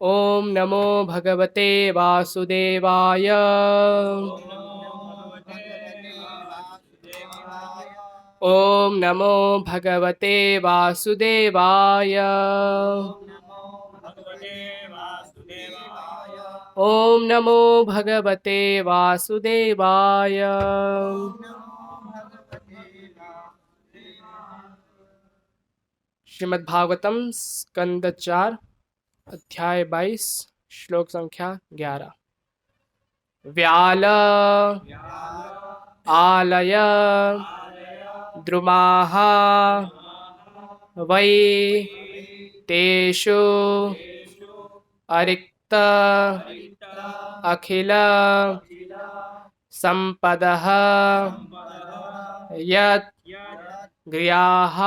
ओम नमो भगवते वासुदेवाय। ओम नमो भगवते वासुदेवाय। ओम नमो भगवते वासुदेवाय। श्रीमद् भागवतम स्कंद 4 अध्याय 22 श्लोक संख्या 11। व्याल आलय द्रुमाः वै तेषु अरिक्त अखिल संपदः यत् गृहाः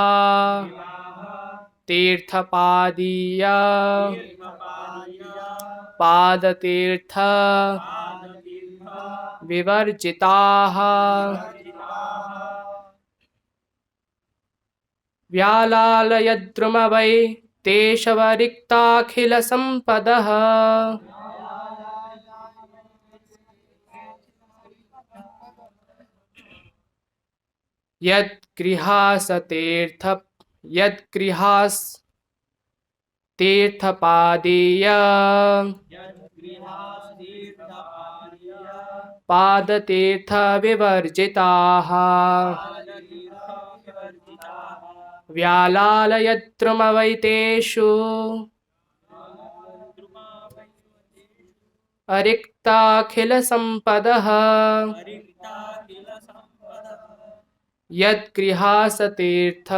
तीर्थपादीय पादतीर्थ विवर्जिताः व्यालालयद्रुम वै तेषवरिक्ताखिलसम्पदः यद्गृहास तीर्थपादीय पादतीर्थ विवर्जिताः व्यालालयद्रुम वै तेषु अरिक्ताखिलसम्पदः यद्गृहास तीर्थ।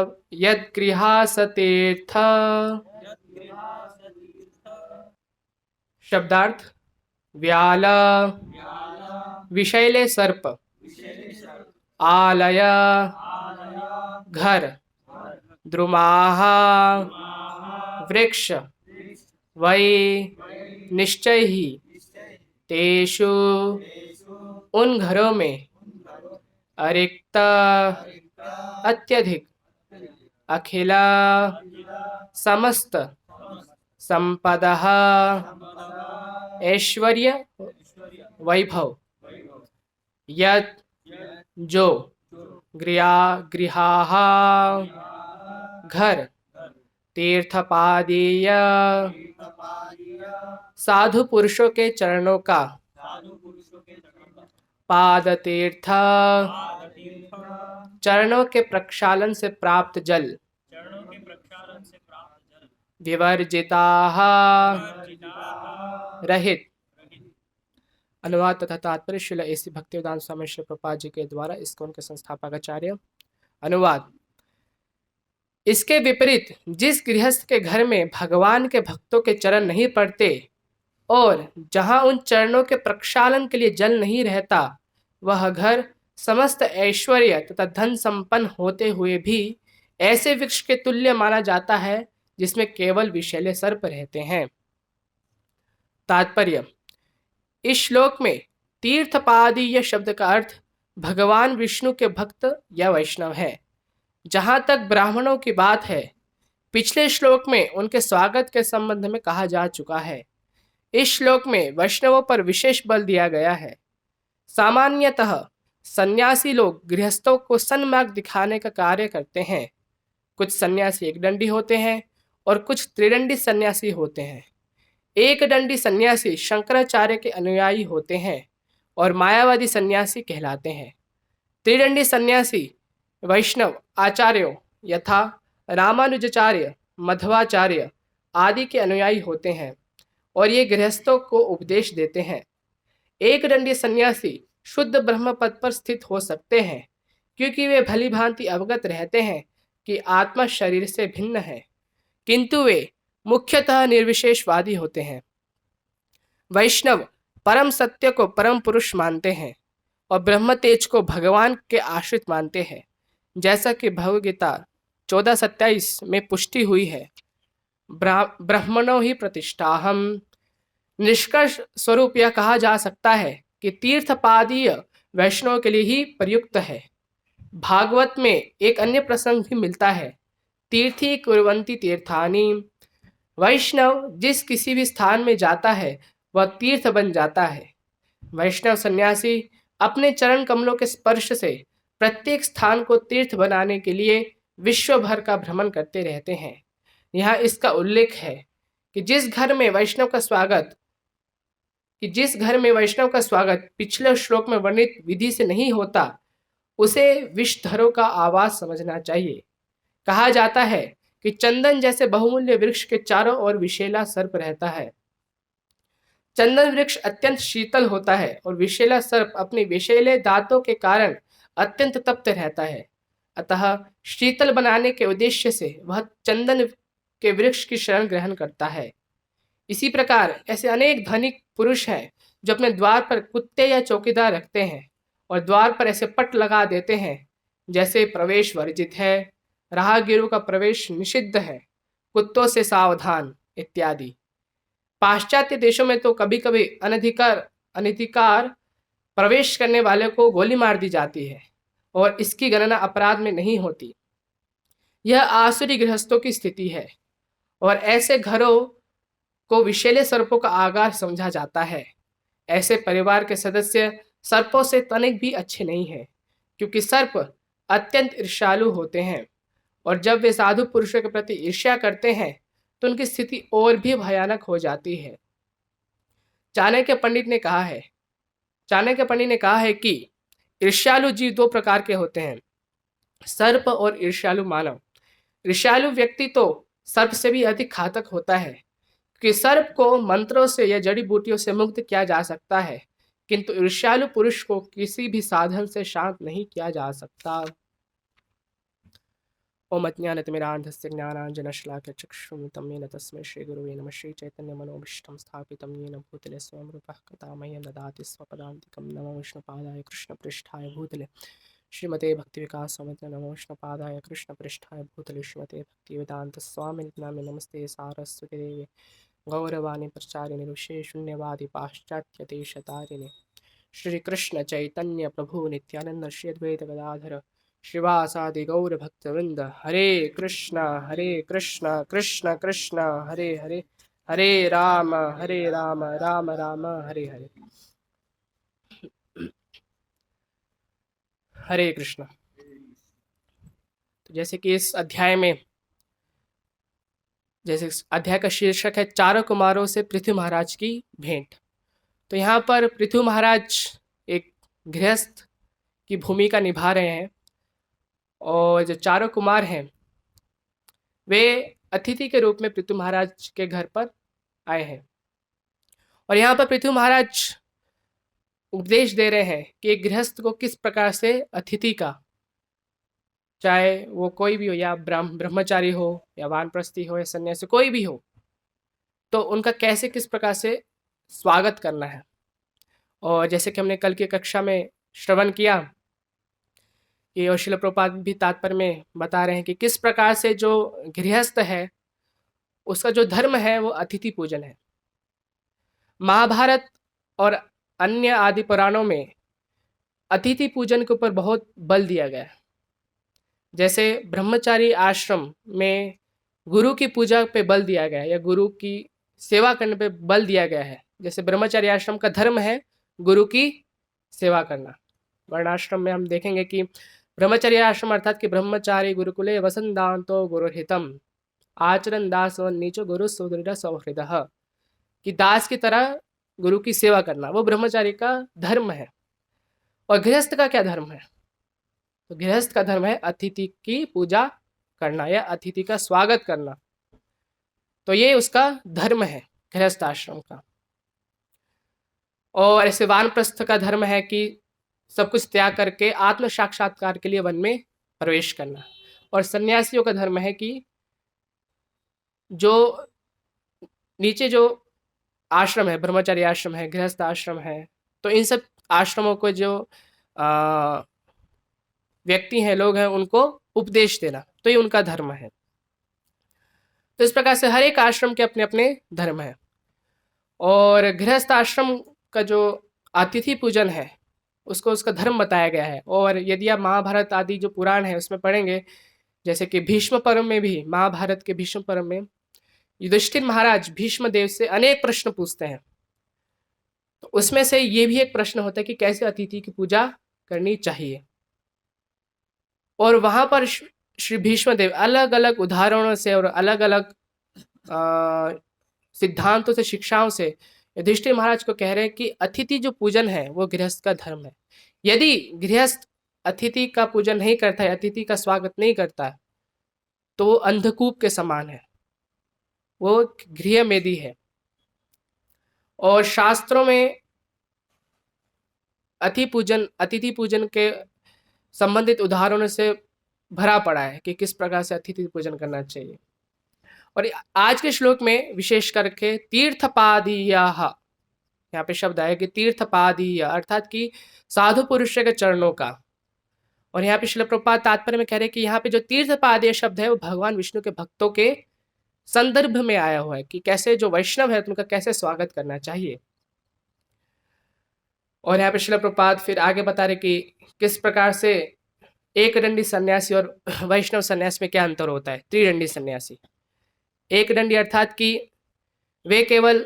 शब्दार्थ। व्याल विषैले सर्प, आलय घर, द्रुमाः वृक्ष, वै निश्चय ही, तेषु उन घरों में, अरिक्त अत्यधिक, अखिला समस्त, संपदः ऐश्वर्य वैभव, यत् जो, गृहाः घर, तीर्थपादीय साधु पुरुषों के चरणों का, पाद तीर्थ चरणों के प्रक्षालन से प्राप्त जल, विवर्जिताः रहित। अनुवाद तथा तात्पर्य श्रील एसी भक्तिवेदांत स्वामी श्री प्रभुपाद जी के द्वारा इस्कॉन के संस्थापक आचार्य। अनुवाद। इसके विपरीत जिस गृहस्थ के घर में भगवान के भक्तों के चरण नहीं पड़ते और जहां उन चरणों के प्रक्षालन के लिए जल नहीं रहता, वह घर समस्त ऐश्वर्य तथा धन संपन्न होते हुए भी ऐसे वृक्ष के तुल्य माना जाता है जिसमें केवल विषैले सर्प रहते हैं। तात्पर्य। इस श्लोक में तीर्थपादीय शब्द का अर्थ भगवान विष्णु के भक्त या वैष्णव है। जहां तक ब्राह्मणों की बात है, पिछले श्लोक में उनके स्वागत के संबंध में कहा जा चुका है। इस श्लोक में वैष्णवों पर विशेष बल दिया गया है। सामान्यतः सन्यासी लोग गृहस्थों को सन्मार्ग दिखाने का कार्य करते हैं। कुछ सन्यासी एक दंडी होते हैं और कुछ त्रिदंडी सन्यासी होते हैं। एक दंडी सन्यासी शंकराचार्य के अनुयायी होते हैं और मायावादी सन्यासी कहलाते हैं। त्रिदंडी सन्यासी वैष्णव आचार्यों यथा रामानुजाचार्य, मध्वाचार्य आदि के अनुयायी होते हैं और ये गृहस्थों को उपदेश देते हैं। एक दंडी सन्यासी शुद्ध ब्रह्म पद पर स्थित हो सकते हैं क्योंकि वे भली भांति अवगत रहते हैं कि आत्मा शरीर से भिन्न है, किंतु वे मुख्यतः निर्विशेषवादी होते हैं। वैष्णव परम सत्य को परम पुरुष मानते हैं और ब्रह्म तेज को भगवान के आश्रित मानते हैं, जैसा कि भगवद गीता 14:27 में पुष्टि हुई है। ब्रह्मणो ही प्रतिष्ठाहम। निष्कर्ष स्वरूप यह कहा जा सकता है कि तीर्थपादीय वैष्णव के लिए ही प्रयुक्त है। भागवत में एक अन्य प्रसंग भी मिलता है। तीर्थी कुर्वन्ति तीर्थानि वैष्णव जिस किसी भी स्थान में जाता है वह तीर्थ बन जाता है। वैष्णव सन्यासी अपने चरण कमलों के स्पर्श से प्रत्येक स्थान को तीर्थ बनाने के लिए विश्व भर का भ्रमण करते रहते हैं। यहाँ इसका उल्लेख है कि जिस घर में वैष्णव का स्वागत पिछले श्लोक में वर्णित विधि से नहीं होता उसे विषधरों का आवास समझना चाहिए। कहा जाता है कि चंदन जैसे बहुमूल्य वृक्ष के चारों ओर विषैला सर्प रहता है। चंदन वृक्ष अत्यंत शीतल होता है और विषैला सर्प अपने विषैले दांतों के कारण अत्यंत तप्त रहता है। अतः शीतल बनाने के उद्देश्य से वह चंदन के वृक्ष की शरण ग्रहण करता है। इसी प्रकार ऐसे अनेक धनिक पुरुष हैं जो अपने द्वार पर कुत्ते या चौकीदार रखते हैं और द्वार पर ऐसे पट लगा देते हैं जैसे प्रवेश वर्जित है, राहगीरों का प्रवेश निषिद्ध है, कुत्तों से सावधान इत्यादि। पाश्चात्य देशों में तो कभी कभी अनधिकार प्रवेश करने वाले को गोली मार दी जाती है और इसकी गणना अपराध में नहीं होती। यह आसुरी गृहस्थों की स्थिति है और ऐसे घरों को विषैले सर्पों का आगार समझा जाता है। ऐसे परिवार के सदस्य सर्पों से तनिक भी अच्छे नहीं हैं, क्योंकि सर्प अत्यंत ईर्ष्यालु होते हैं और जब वे साधु पुरुषों के प्रति ईर्ष्या करते हैं तो उनकी स्थिति और भी भयानक हो जाती है। चाणक्य पंडित ने कहा है कि ईर्ष्यालु जीव दो प्रकार के होते हैं, सर्प और ईर्ष्यालु मानव। ईर्ष्यालु व्यक्ति तो सर्प से भी अधिक घातक होता है, कि सर्प को मंत्रों से या जड़ी बूटियों से मुक्त किया जा सकता है, किंतु ईर्ष्यालु पुरुष को किसी भी साधन से शांत नहीं किया जा सकता। ओम अज्ञानतिमिरान्धस्य ज्ञानाञ्जनशलाकया चक्षुरुन्मिलितं येन तस्मै श्रीगुरवे नमः। श्रीचैतन्यमनोभीष्टं स्थापितं येन भूतले स्वयं रूपः कदा मह्यं ददाति स्वपदान्तिकं। नमो विष्णुपादाय कृष्णपृष्ठाय भूतले श्रीमते भक्तिविकाससमिते। नमो विष्णुपादाय कृष्णपृष्ठाय भूतले श्रीमते भक्तिवेदान्तस्वामिनिति नामिने। नमस्ते सारस्वती देवे गौरवाणी प्रचारिणे ऋषे शून्यवादी पाश्चात्यदेशतारिणे। श्रीकृष्ण चैतन्य प्रभु नित्यानंद श्री अद्वैत गदाधर श्रीवासादि गौर भक्तवृंद। हरे कृष्ण कृष्ण कृष्ण हरे हरे, हरे राम राम राम हरे हरे। हरे कृष्ण। तो जैसे कि इस अध्याय का शीर्षक है चारों कुमारों से पृथ्वी महाराज की भेंट। तो यहाँ पर पृथ्वी महाराज एक गृहस्थ की भूमिका निभा रहे हैं और जो चारों कुमार हैं वे अतिथि के रूप में पृथ्वी महाराज के घर पर आए हैं। और यहाँ पर पृथ्वी महाराज उपदेश दे रहे हैं कि एक गृहस्थ को किस प्रकार से अतिथि का, चाहे वो कोई भी हो, या ब्रह्मचारी हो या वानप्रस्थी हो या सन्यासी कोई भी हो, तो उनका कैसे किस प्रकार से स्वागत करना है। और जैसे कि हमने कल की कक्षा में श्रवण किया कि श्रील प्रभुपाद भी तात्पर्य में बता रहे हैं कि किस प्रकार से जो गृहस्थ है उसका जो धर्म है वो अतिथि पूजन है। महाभारत और अन्य आदि पुराणों में अतिथि पूजन के ऊपर बहुत बल दिया गया है। जैसे ब्रह्मचारी आश्रम में गुरु की पूजा पे बल दिया गया है या गुरु की सेवा करने पे बल दिया गया है। जैसे ब्रह्मचारी आश्रम का धर्म है गुरु की सेवा करना। वर्णाश्रम में हम देखेंगे कि ब्रह्मचर्य आश्रम अर्थात कि ब्रह्मचारी गुरुकुले वसंदांतो गुरुहितम आचरण दास व नीचो गुरु सुदृढ़ सौहृदः, कि दास की तरह गुरु की सेवा करना वो ब्रह्मचारी का धर्म है। और गृहस्थ का क्या धर्म है? तो गृहस्थ का धर्म है अतिथि की पूजा करना या अतिथि का स्वागत करना। तो ये उसका धर्म है गृहस्थ आश्रम का। और ऐसे वानप्रस्थ का धर्म है कि सब कुछ त्याग करके आत्म साक्षात्कार के लिए वन में प्रवेश करना। और सन्यासियों का धर्म है कि जो नीचे जो आश्रम है, ब्रह्मचारी आश्रम है, गृहस्थ आश्रम है, तो इन सब आश्रमों को जो व्यक्ति हैं, लोग हैं, उनको उपदेश देना, तो ये उनका धर्म है। तो इस प्रकार से हर एक आश्रम के अपने अपने धर्म है। और गृहस्थ आश्रम का जो अतिथि पूजन है उसको उसका धर्म बताया गया है। और यदि आप महाभारत आदि जो पुराण है उसमें पढ़ेंगे, जैसे कि भीष्म पर्व में भी, महाभारत के भीष्म पर्व में युधिष्ठिर महाराज भीष्म देव से अनेक प्रश्न पूछते हैं। तो उसमें से ये भी एक प्रश्न होता है कि कैसे अतिथि की पूजा करनी चाहिए। और वहां पर श्री भीष्मदेव अलग अलग उदाहरणों से और अलग अलग सिद्धांतों से, शिक्षाओं से युधिष्ठिर महाराज को कह रहे हैं कि अतिथि जो पूजन है वो गृहस्थ का धर्म है। यदि गृहस्थ अतिथि का पूजन नहीं करता है, अतिथि का स्वागत नहीं करता, तो वो अंधकूप के समान है, वो गृह मेदी है। और शास्त्रों में अतिथि पूजन के संबंधित उदाहरणों से भरा पड़ा है कि किस प्रकार से अतिथि पूजन करना चाहिए। और आज के श्लोक में विशेष करके तीर्थपादीयाः, यहाँ पे शब्द आया कि तीर्थपादीय अर्थात कि साधु पुरुष के चरणों का। और यहाँ पे श्रील प्रभुपाद तात्पर्य में कह रहे हैं कि यहाँ पे जो तीर्थपादीय शब्द है वो भगवान विष्णु के भक्तों के संदर्भ में आया हुआ है कि कैसे जो वैष्णव है उनका कैसे स्वागत करना चाहिए। और यहाँ पे श्रील प्रभुपाद फिर आगे बता रहे कि किस प्रकार से एक दंडी सन्यासी और वैष्णव सन्यासी में क्या अंतर होता है। त्रिदंडी सन्यासी, एक दंडी अर्थात कि वे केवल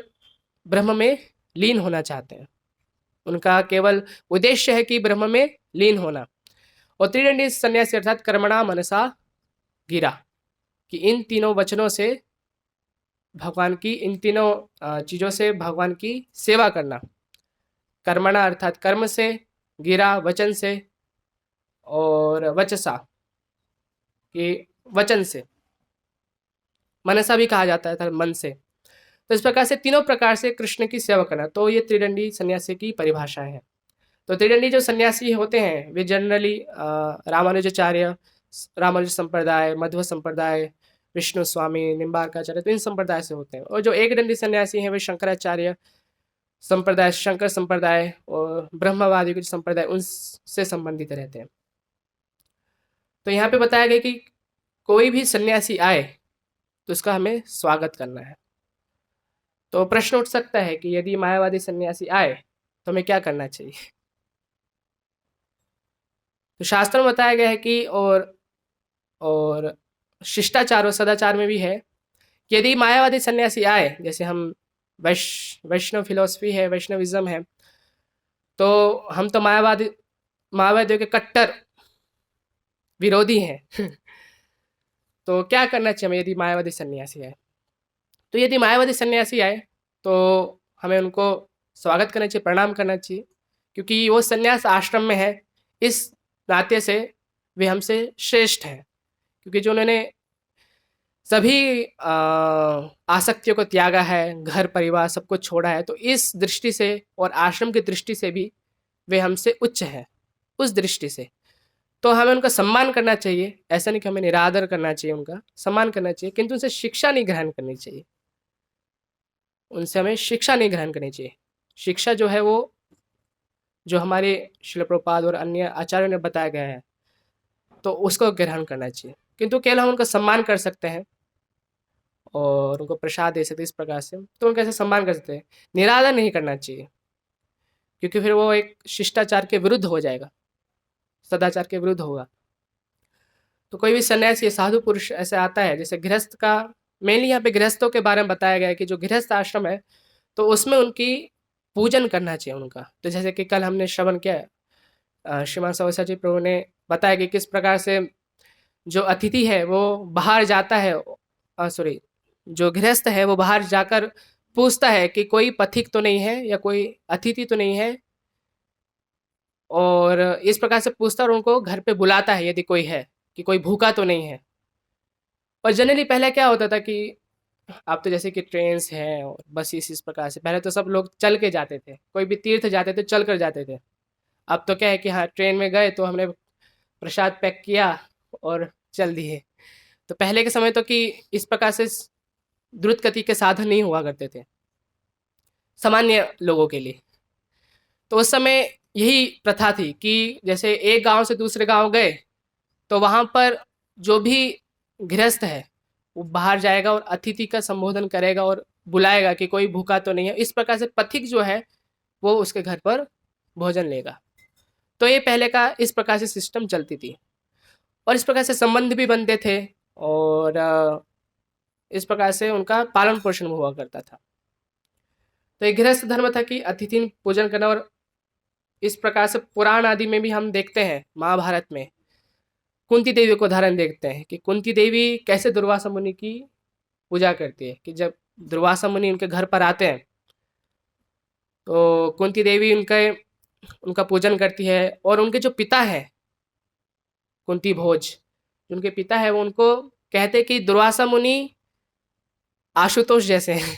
ब्रह्म में लीन होना चाहते हैं, उनका केवल उद्देश्य है कि ब्रह्म में लीन होना। और त्रिदंडी सन्यासी अर्थात कर्मणा मनसा गिरा, कि इन तीनों वचनों से भगवान की, इन तीनों चीजों से भगवान की सेवा करना। कर्मणा अर्थात कर्म से, गिरा वचन से, और वचसा कि वचन से, मनसा भी कहा जाता है मन से। तो इस प्रकार से तीनों प्रकार से कृष्ण की सेवा करना, तो ये त्रिदंडी सन्यासी की परिभाषा है। तो त्रिदंडी जो सन्यासी होते हैं वे जनरली रामानुजाचार्य, रामानुज संप्रदाय, मध्व संप्रदाय, विष्णु स्वामी, निम्बार्काचार्य, तो इन संप्रदाय से होते हैं। और जो एक दंडी सन्यासी हैं वे शंकराचार्य संप्रदाय, शंकर संप्रदाय और ब्रह्मवादी के संप्रदाय, उनसे संबंधित रहते हैं। तो यहाँ पे बताया गया कि कोई भी सन्यासी आए तो उसका हमें स्वागत करना है। तो प्रश्न उठ सकता है कि यदि मायावादी सन्यासी आए तो हमें क्या करना चाहिए। तो शास्त्र में बताया गया है कि और शिष्टाचार और सदाचार में भी है कि यदि मायावादी सन्यासी आए, जैसे हम वैष्णव फिलोसफी है, वैष्णविज्म है, तो हम तो मायावादियों के कट्टर विरोधी हैं। तो क्या करना चाहिए हमें यदि मायावादी सन्यासी आए। तो यदि मायावादी सन्यासी आए तो हमें उनको स्वागत करना चाहिए, प्रणाम करना चाहिए, क्योंकि वो सन्यास आश्रम में है, इस नाते से वे हमसे श्रेष्ठ हैं, क्योंकि जो उन्होंने सभी आसक्तियों को त्यागा है, घर परिवार सबको छोड़ा है, तो इस दृष्टि से और आश्रम की दृष्टि से भी वे हमसे उच्च हैं। उस दृष्टि से तो हमें उनका सम्मान करना चाहिए। ऐसा नहीं कि हमें निरादर करना चाहिए, उनका सम्मान करना चाहिए, किंतु उनसे शिक्षा नहीं ग्रहण करनी चाहिए। उनसे हमें शिक्षा नहीं ग्रहण करनी चाहिए। शिक्षा जो है वो जो हमारे श्रील प्रभुपाद और अन्य आचार्यों ने बताया गया है तो उसको ग्रहण करना चाहिए, किंतु केवल हम उनका सम्मान कर सकते हैं और उनको प्रसाद दे सकते हैं। इस प्रकार से तो उनका ऐसे सम्मान कर सकते हैं, निरादर नहीं करना चाहिए, क्योंकि फिर वो एक शिष्टाचार के विरुद्ध हो जाएगा, सदाचार के विरुद्ध होगा। तो कोई भी सन्यासी साधु पुरुष ऐसे आता है, जैसे गृहस्थ का, मेनली यहाँ पे गृहस्थों के बारे में बताया गया है कि जो गृहस्थ आश्रम है तो उसमें उनकी पूजन करना चाहिए उनका। तो जैसे कि कल हमने श्रवण किया, श्रीमान सरस्वती जी प्रभु ने बताया कि किस प्रकार से जो अतिथि है वो बाहर जाता है, सॉरी, जो गृहस्थ है वो बाहर जाकर पूछता है कि कोई पथिक तो नहीं है या कोई अतिथि तो नहीं है, और इस प्रकार से पूछता और उनको घर पे बुलाता है यदि कोई है, कि कोई भूखा तो नहीं है। और जनरली पहले क्या होता था कि अब तो जैसे कि ट्रेन्स हैं और बस इस प्रकार से, पहले तो सब लोग चल के जाते थे, कोई भी तीर्थ जाते थे चल कर जाते थे। अब तो क्या है कि हाँ, ट्रेन में गए तो हमने प्रसाद पैक किया और चल दिए। तो पहले के समय तो कि इस प्रकार से द्रुत गति के साधन नहीं हुआ करते थे सामान्य लोगों के लिए। तो उस समय यही प्रथा थी कि जैसे एक गांव से दूसरे गांव गए तो वहाँ पर जो भी गृहस्थ है वो बाहर जाएगा और अतिथि का संबोधन करेगा और बुलाएगा कि कोई भूखा तो नहीं है। इस प्रकार से पथिक जो है वो उसके घर पर भोजन लेगा। तो ये पहले का इस प्रकार से सिस्टम चलती थी और इस प्रकार से संबंध भी बनते थे और इस प्रकार से उनका पालन पोषण हुआ करता था। तो एक गृहस्थ धर्म था कि अतिथि पूजन करना, और इस प्रकार से पुराण आदि में भी हम देखते हैं, महाभारत में कुंती देवी को उदाहरण देखते हैं कि कुंती देवी कैसे दुर्वासा मुनि की पूजा करती है। कि जब दुर्वासा मुनि उनके घर पर आते हैं तो कुंती देवी उनका पूजन करती है, और उनके जो पिता हैं कुंती भोज, जो उनके पिता है, वो उनको कहते हैं कि दुर्वासा मुनि आशुतोष जैसे हैं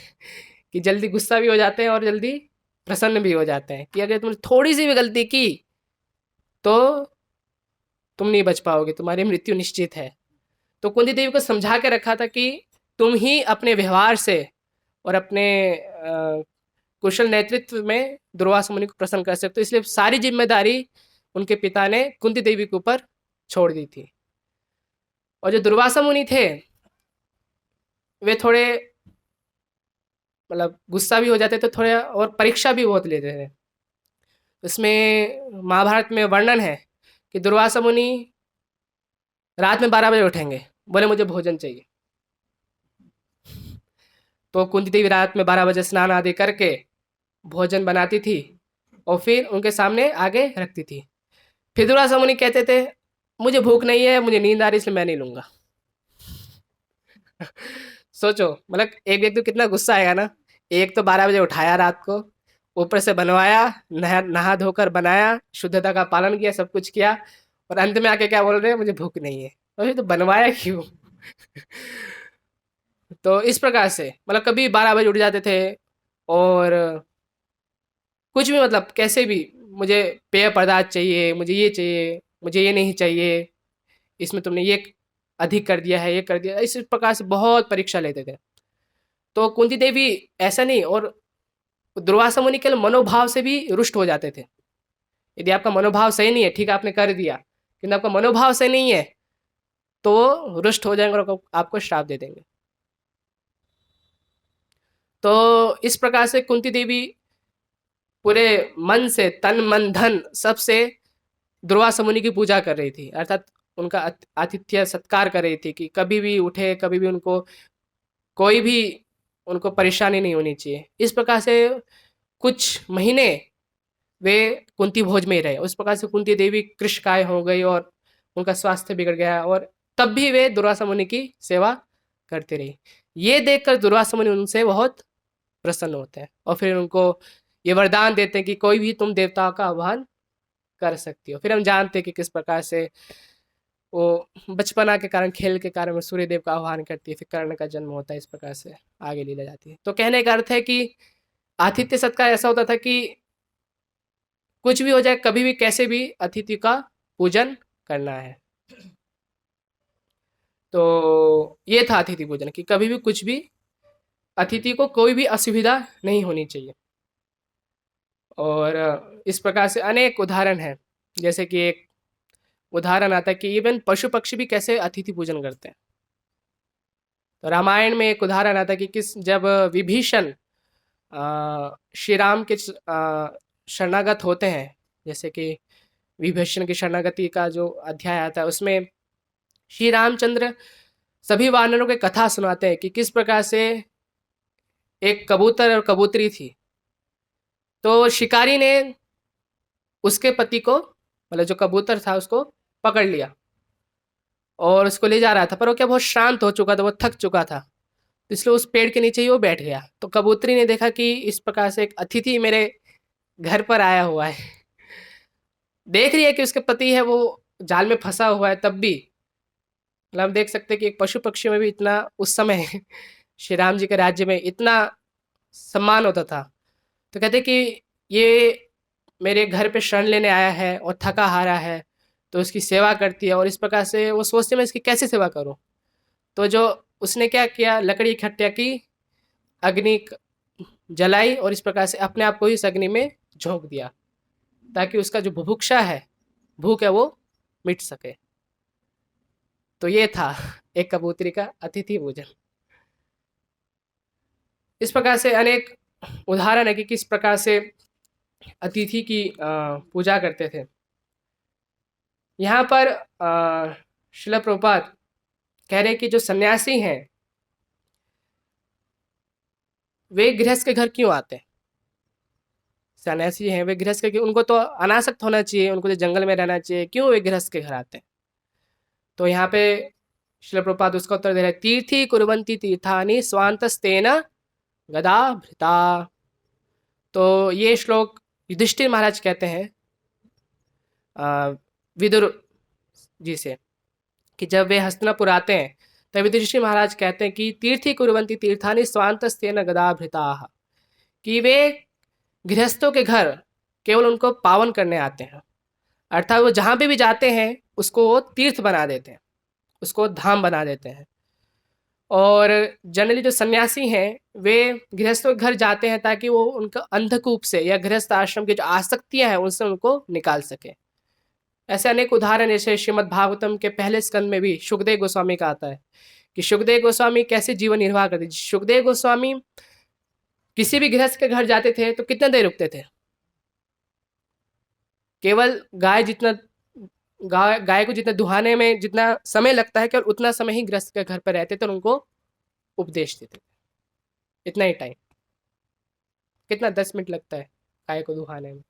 कि जल्दी गुस्सा भी हो जाते हैं और जल्दी प्रसन्न भी हो जाते हैं, कि अगर तुमने थोड़ी सी भी गलती की तो तुम नहीं बच पाओगे, तुम्हारी मृत्यु निश्चित है। तो कुंती देवी को समझा के रखा था कि तुम ही अपने व्यवहार से और अपने कुशल नेतृत्व में दुर्वासा मुनि को प्रसन्न कर सकते हो, इसलिए सारी जिम्मेदारी उनके पिता ने कुंती देवी के ऊपर छोड़ दी थी। और जो दुर्वासा मुनि थे वे थोड़े मतलब गुस्सा भी हो जाते थे थोड़े, और परीक्षा भी बहुत लेते थे। इसमें महाभारत में वर्णन है कि दुर्वासा मुनि रात में 12 बजे उठेंगे, बोले मुझे भोजन चाहिए। तो कुंती देवी रात में 12 बजे स्नान आदि करके भोजन बनाती थी और फिर उनके सामने आगे रखती थी। फिर दुर्वासा मुनि कहते थे मुझे भूख नहीं है, मुझे नींद आ रही, इसलिए मैं नहीं लूंगा। सोचो, मतलब एक व्यक्ति को कितना गुस्सा आएगा ना। एक तो 12 बजे उठाया रात को, ऊपर से बनवाया, नहा धोकर बनाया, शुद्धता का पालन किया, सब कुछ किया, और अंत में आके क्या बोल रहे हैं मुझे भूख नहीं है। तो फिर तो बनवाया क्यों? तो इस प्रकार से मतलब कभी 12 बजे उठ जाते थे, और कुछ भी मतलब कैसे भी, मुझे पेय पदार्थ चाहिए, मुझे ये चाहिए, मुझे ये नहीं चाहिए, इसमें तुमने ये अधिक कर दिया है, ये कर दिया, इस प्रकार से बहुत परीक्षा लेते थे। तो कुंती देवी ऐसा नहीं, और दुर्वासा मुनि के मनोभाव से भी रुष्ट हो जाते थे। यदि आपका मनोभाव सही नहीं है, ठीक है आपने कर दिया, किंतु आपका मनोभाव सही नहीं है तो वो रुष्ट हो जाएंगे और आपको श्राप दे देंगे। तो इस प्रकार से कुंती देवी पूरे मन से, तन मन धन सबसे दुर्वासा मुनि की पूजा कर रही थी, अर्थात उनका आतिथ्य सत्कार कर रही थी कि कभी भी उठे, कभी भी उनको कोई भी उनको परेशानी नहीं होनी चाहिए। इस प्रकार से कुछ महीने वे कुंती भोज में ही रहे। उस प्रकार से कुंती देवी कृशकाय हो गई और उनका स्वास्थ्य बिगड़ गया, और तब भी वे दुर्वासा मुनि की सेवा करती रही। ये देखकर दुर्वासा मुनि उनसे बहुत प्रसन्न होते हैं और फिर उनको ये वरदान देते हैं कि कोई भी तुम देवताओं का आह्वान कर सकती हो। फिर हम जानते हैं कि किस प्रकार से वो बचपना के कारण, खेल के कारण, वो सूर्य देव का आह्वान करती है, फिर कर्ण का जन्म होता है, इस प्रकार से आगे लीला जाती है। तो कहने का अर्थ है कि आतिथ्य सत्कार ऐसा होता था कि कुछ भी हो जाए, कभी भी कैसे भी अतिथि का पूजन करना है। तो ये था अतिथि पूजन, कि कभी भी कुछ भी, अतिथि को कोई भी असुविधा नहीं होनी चाहिए। और इस प्रकार से अनेक उदाहरण हैं। जैसे कि एक उदाहरण आता है कि इवन पशु पक्षी भी कैसे अतिथि पूजन करते हैं। तो रामायण में एक उदाहरण आता है कि जब विभीषण श्री राम के शरणागत होते हैं, जैसे कि विभीषण की शरणागति का जो अध्याय आता है उसमें श्री रामचंद्र सभी वानरों को कथा सुनाते हैं कि किस प्रकार से एक कबूतर और कबूतरी थी। तो शिकारी ने उसके पति को, मतलब जो कबूतर था, उसको पकड़ लिया और उसको ले जा रहा था, पर वो क्या बहुत शांत हो चुका था, वो थक चुका था, तो इसलिए उस पेड़ के नीचे ही वो बैठ गया। तो कबूतरी ने देखा कि इस प्रकार से एक अतिथि मेरे घर पर आया हुआ है, देख रही है कि उसके पति है वो जाल में फंसा हुआ है, तब भी मतलब हम देख सकते हैं कि एक पशु पक्षी में भी इतना उस समय श्री राम जी के राज्य में इतना सम्मान होता था। तो कहते कि ये मेरे घर पे शरण लेने आया है और थका हारा है, तो उसकी सेवा करती है, और इस प्रकार से वो सोचते मैं इसकी कैसे सेवा करूं। तो जो उसने क्या किया, लकड़ी इकट्ठा की, अग्नि जलाई, और इस प्रकार से अपने आप को इस अग्नि में झोंक दिया, ताकि उसका जो बुभुक्षा है, भूख है, वो मिट सके। तो ये था एक कबूतरी का अतिथि पूजन। इस प्रकार से अनेक उदाहरण है कि किस प्रकार से अतिथि की पूजा करते थे। यहाँ पर श्रील प्रभुपाद कह रहे कि जो सन्यासी हैं वे गृहस्थ के घर क्यों आते हैं? सन्यासी हैं वे गृहस्थ के, उनको तो अनासक्त होना चाहिए, उनको तो जंगल में रहना चाहिए, क्यों वे गृहस्थ के घर आते हैं? तो यहाँ पे श्रील प्रभुपाद उसका उत्तर दे रहे, तीर्थी कुर्वन्ति तीर्थानि स्वांतस्तेन गदाभृता। तो ये श्लोक युधिष्ठिर महाराज कहते हैं विदुर जी से, कि जब वे हस्तिनापुर आते हैं तब युधिष्ठिर महाराज कहते हैं कि तीर्थी कुर्वन्ति तीर्थानि स्वांतस्तेन गदाभृता, कि वे गृहस्थों के घर केवल उनको पावन करने आते हैं, अर्थात वो जहाँ पे भी जाते हैं उसको वो तीर्थ बना देते हैं, उसको धाम बना देते हैं। और जनरली जो सन्यासी हैं वे गृहस्थों के घर जाते हैं ताकि वो उनका अंधकूप से या गृहस्थ आश्रम की जो आसक्तियां हैं उनसे उनको निकाल सके। ऐसे अनेक उदाहरण, जैसे श्रीमद् भागवतम के पहले स्कंद में भी सुखदेव गोस्वामी का आता है कि सुखदेव गोस्वामी कैसे जीवन निर्वाह करते। सुखदेव गोस्वामी किसी भी गृहस्थ के घर जाते थे तो कितने देर रुकते थे? केवल गाय को जितना दुहाने में जितना समय लगता है केवल उतना समय ही गृहस्थ के घर पर रहते थे और उनको उपदेश देते थे, इतना ही टाइम। कितना 10 मिनट लगता है गाय को दुहाने में।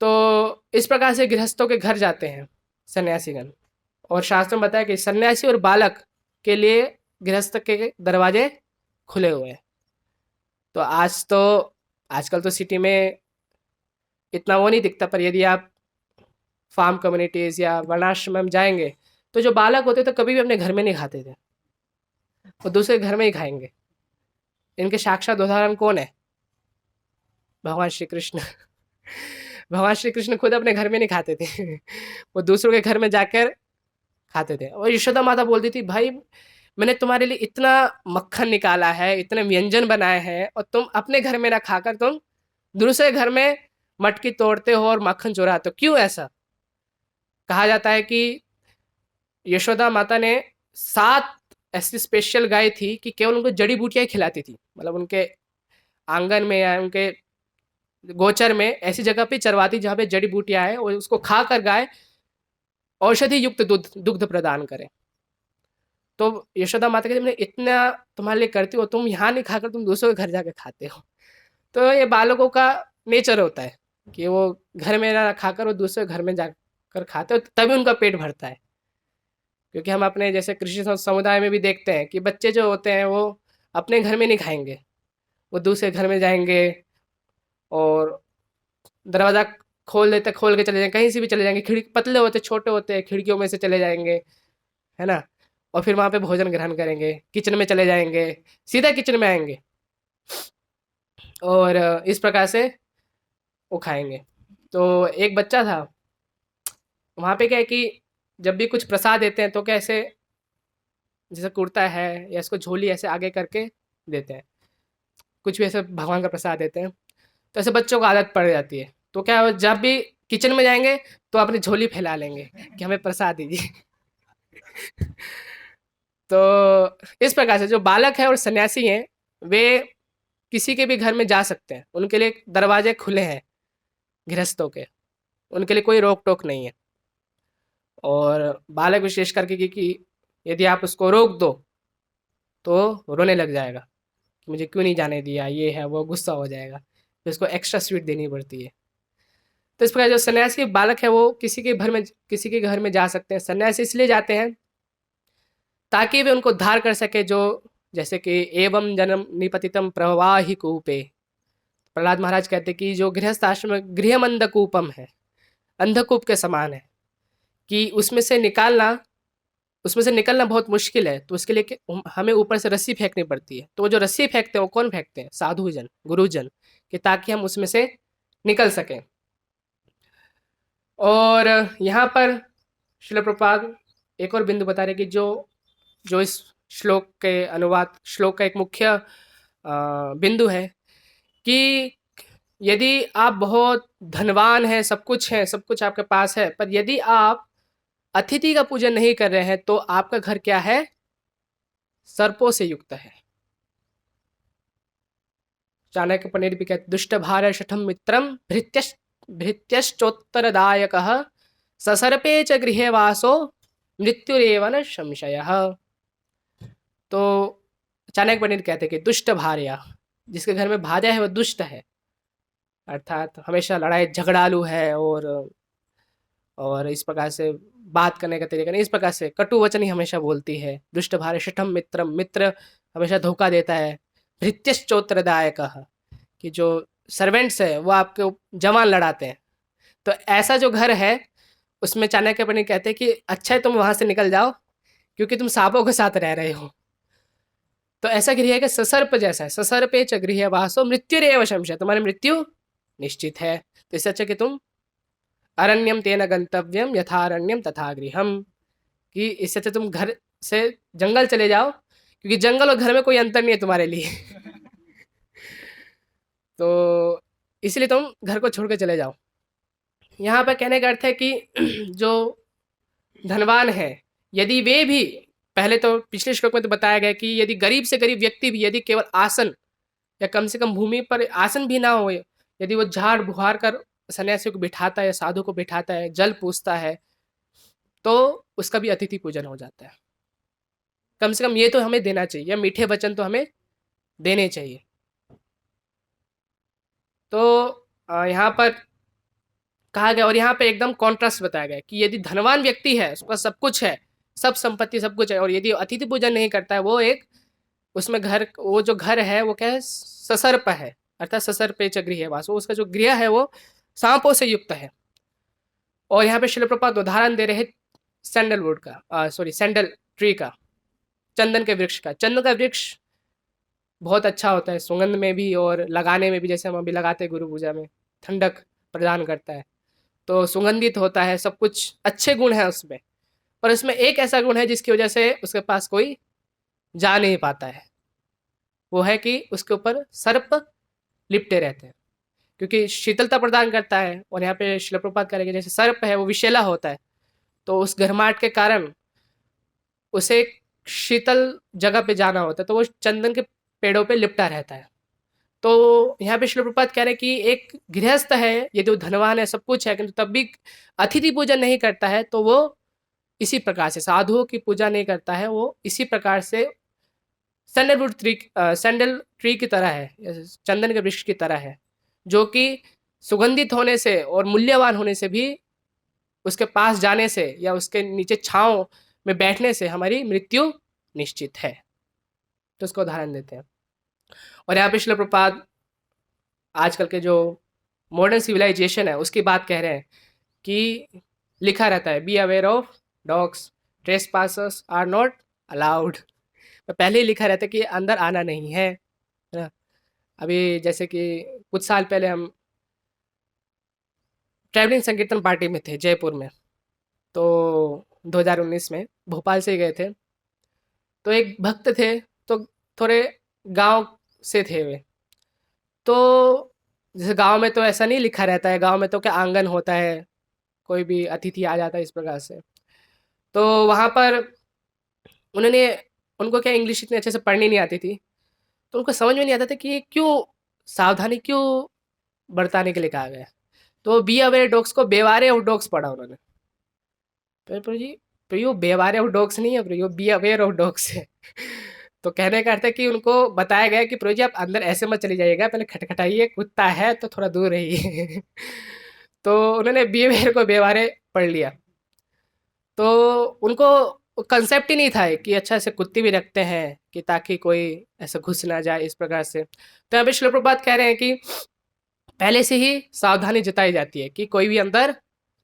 तो इस प्रकार से गृहस्थों के घर जाते हैं सन्यासीगण, और शास्त्र में बताया कि सन्यासी और बालक के लिए गृहस्थ के दरवाजे खुले हुए हैं। तो आजकल तो सिटी में इतना वो नहीं दिखता, पर यदि आप फार्म कम्युनिटीज़ या वर्णाश्रम में जाएंगे तो जो बालक होते तो कभी भी अपने घर में नहीं खाते थे, वो दूसरे घर में ही खाएंगे। इनके साक्षात उदाहरण कौन है? भगवान श्री कृष्ण। भगवान श्री कृष्ण खुद अपने घर में नहीं खाते थे, वो दूसरों के घर में जाकर खाते थे। और यशोदा माता बोलती थी, भाई मैंने तुम्हारे लिए इतना मक्खन निकाला है, इतने व्यंजन बनाए हैं, और तुम अपने घर में ना खाकर तुम दूसरे घर में मटकी तोड़ते हो और मक्खन चुराते हो, क्यों ऐसा? कहा जाता है कि यशोदा माता ने 7 ऐसी स्पेशल गाय थी कि केवल उनको जड़ी बूटियाँ खिलाती थी, मतलब उनके आंगन में या उनके गोचर में ऐसी जगह पे चरवाती जहाँ पे जड़ी बूटियाँ है, और उसको खाकर गाय औषधि युक्त दुग्ध प्रदान करे। तो यशोदा माता कहती, मैंने इतना तुम्हारे लिए करती हो, तुम यहाँ नहीं खाकर तुम दूसरों के घर जाकर खाते हो। तो ये बालकों का नेचर होता है कि वो घर में ना खाकर वो दूसरे घर में जाकर खाते हो, तभी उनका पेट भरता है। क्योंकि हम अपने जैसे कृषि समुदाय में भी देखते हैं कि बच्चे जो होते हैं वो अपने घर में नहीं खाएंगे, वो दूसरे घर में जाएंगे और दरवाज़ा खोल के चले जाएंगे, कहीं से भी चले जाएंगे, खिड़की पतले होते छोटे होते हैं, खिड़कियों में से चले जाएंगे, है ना, और फिर वहाँ पे भोजन ग्रहण करेंगे, किचन में चले जाएंगे, सीधा किचन में आएंगे और इस प्रकार से वो खाएंगे। तो एक बच्चा था, वहाँ पे क्या है कि जब भी कुछ प्रसाद देते हैं तो कैसे, जैसे कुर्ता है या इसको झोली ऐसे आगे करके देते हैं, कुछ भी ऐसे भगवान का प्रसाद देते हैं, तो ऐसे बच्चों को आदत पड़ जाती है। तो क्या, जब भी किचन में जाएंगे तो अपनी झोली फैला लेंगे कि हमें प्रसाद दीजिए। तो इस प्रकार से जो बालक है और सन्यासी हैं वे किसी के भी घर में जा सकते हैं, उनके लिए दरवाजे खुले हैं गृहस्थों के, उनके लिए कोई रोक टोक नहीं है। और बालक विशेष करके क्योंकि यदि आप उसको रोक दो तो रोने लग जाएगा कि मुझे क्यों नहीं जाने दिया, ये है वो, गुस्सा हो जाएगा, तो इसको एक्स्ट्रा स्वीट देनी पड़ती है। तो इस प्रकार जो सन्यासी बालक है वो किसी के घर में जा सकते हैं। सन्यासी इसलिए जाते हैं ताकि वे उनको उद्धार कर सके, जो जैसे कि एवं जन्म निपतितम प्रवाहि कूपे, प्रहलाद महाराज कहते कि जो गृहस्थ आश्रम में गृहम अंधकूपम है, अंधकूप के समान है, कि उसमें से निकलना बहुत मुश्किल है। तो उसके लिए हमें ऊपर से रस्सी फेंकनी पड़ती है। तो वो जो रस्सी फेंकते हैं वो कौन फेंकते हैं? साधुजन, गुरुजन, कि ताकि हम उसमें से निकल सकें। और यहाँ पर श्रील प्रभुपाद एक और बिंदु बता रहे कि जो इस श्लोक का एक मुख्य बिंदु है कि यदि आप बहुत धनवान हैं, सब कुछ आपके पास है, पर यदि आप अतिथि का पूजन नहीं कर रहे हैं तो आपका घर क्या है? सर्पों से युक्त है। चाणक्य पंडित भी कहते, दुष्ट भार शठम मित्रम भृत्यश्चोत्तरदायकः ससर्पे च गृहे वासो मृत्युरेव न संशयः। तो चाणक्य पंडित कहते हैं कि दुष्ट भार्या, जिसके घर में भार्या है वो दुष्ट है, अर्थात हमेशा लड़ाई झगड़ालू है, और इस प्रकार से बात करने का तरीका नहीं, इस प्रकार से कटु वचन ही हमेशा बोलती है। दुष्ट भार्य शिठम मित्रम, मित्र हमेशा धोखा देता है। भृत्यश्चोत्रदायक, कि जो सर्वेंट्स है वो आपके जवान लड़ाते हैं। तो ऐसा जो घर है उसमें चाणक्य पंडित कहते हैं कि अच्छा है तुम वहां से निकल जाओ, क्योंकि तुम सांपों के साथ रह रहे हो। तो ऐसा गृह है कि ससर्प जैसा है, ससर्पे च गृह वासो मृत्युरेव संशय, तुम्हारी मृत्यु निश्चित है। तो इससे अच्छा कि तुम अरण्यम तेन गंतव्यम यथारण्यम तथा गृहम, कि इससे अच्छा तुम घर से जंगल चले जाओ, क्योंकि जंगल और घर में कोई अंतर नहीं है तुम्हारे लिए। तो इसलिए तुम घर को छोड़ के चले जाओ। यहाँ पर कहने का अर्थ है कि जो धनवान है, यदि वे भी, पहले तो पिछले श्लोक में तो बताया गया कि यदि गरीब से गरीब व्यक्ति भी यदि केवल आसन या कम से कम भूमि पर आसन भी ना हो, यदि वो झाड़ बुहार कर सन्यासी को बिठाता है या साधु को बिठाता है, जल पूछता है, तो उसका भी अतिथि पूजन हो जाता है। कम से कम ये तो हमें देना चाहिए, मीठे वचन तो हमें देने चाहिए। तो यहाँ पर कहा गया, और यहाँ पे एकदम कॉन्ट्रास्ट बताया गया कि यदि धनवान व्यक्ति है, उसका सब कुछ है, सब संपत्ति सब कुछ है, और यदि अतिथि पूजन नहीं करता है, वो एक उसमें घर, वो जो घर है वो क्या है, ससर्प है, अर्थात ससर्पे च गृह वास, उसका जो गृह है वो सांपों से युक्त है। और यहाँ पे शिल प्रपात उदाहरण दे रहे हैं सैंडलवुड का, सॉरी सैंडल ट्री का, चंदन के वृक्ष का। चंदन का वृक्ष बहुत अच्छा होता है सुगंध में भी और लगाने में भी, जैसे हम अभी लगाते हैं गुरु पूजा में, ठंडक प्रदान करता है, तो सुगंधित होता है, सब कुछ अच्छे गुण है उसमें। पर उसमें एक ऐसा गुण है जिसकी वजह से उसके पास कोई जा नहीं पाता है, वो है कि उसके ऊपर सर्प लिपटे रहते हैं, क्योंकि शीतलता प्रदान करता है। और यहाँ पे शिल प्रपात करेंगे, जैसे सर्प है वो विषैला होता है, तो उस गर्माहट के कारण उसे शीतल जगह पे जाना होता है, तो वो चंदन के पेड़ों पे लिपटा रहता है। तो यहाँ पे शिल प्रपात कह रहे हैं कि एक गृहस्थ है, यदि वो धनवान है, सब कुछ है, किंतु तब भी अतिथि पूजन नहीं करता है, तो वो इसी प्रकार से साधुओं की पूजा नहीं करता है, वो इसी प्रकार से सैंडल ट्री की तरह है, चंदन के वृक्ष की तरह है, जो कि सुगंधित होने से और मूल्यवान होने से भी, उसके पास जाने से या उसके नीचे छांव में बैठने से हमारी मृत्यु निश्चित है। तो उसका उदाहरण देते हैं। और यहाँ पे शिल प्रपात आजकल के जो मॉडर्न सिविलाइजेशन है उसकी बात कह रहे हैं कि लिखा रहता है, be aware of dogs, trespassers are not allowed. पहले ही लिखा रहता है कि अंदर आना नहीं है ना। अभी जैसे कि कुछ साल पहले हम ट्रैवलिंग संकीर्तन पार्टी में थे जयपुर में, तो 2019 में भोपाल से गए थे। तो एक भक्त थे, तो थोड़े गांव से थे वे। तो जैसे गांव में तो ऐसा नहीं लिखा रहता है, गांव में तो क्या आंगन होता है, कोई भी अतिथि आ जाता है इस प्रकार से। तो वहाँ पर उन्होंने, उनको क्या इंग्लिश इतनी अच्छे से पढ़नी नहीं आती थी, तो उनको समझ में नहीं आता था कि ये क्यों सावधानी क्यों बरताने के लिए कहा गया है। तो बी अवेयर डॉग्स को बेवारे ऑफ डॉग्स पढ़ा उन्होंने। तो प्रभु जी, प्रियो बेवारे ऑफ डॉग्स नहीं है, प्रियो बी अवेयर ऑफ डॉग्स है। तो कहने का अर्थ है कि उनको बताया गया कि प्रभु जी आप अंदर ऐसे मत चली जाइएगा, पहले खटखटाइए, कुत्ता है तो थोड़ा दूर रहिए। तो उन्होंने बी अवेयर को बेवारे पढ़ लिया। तो उनको कंसेप्ट ही नहीं था कि अच्छा ऐसे कुत्ते भी रखते हैं कि ताकि कोई ऐसा घुस ना जाए इस प्रकार से। तो यहाँ पे श्रील प्रभुपाद कह रहे हैं कि पहले से ही सावधानी जताई जाती है कि कोई भी अंदर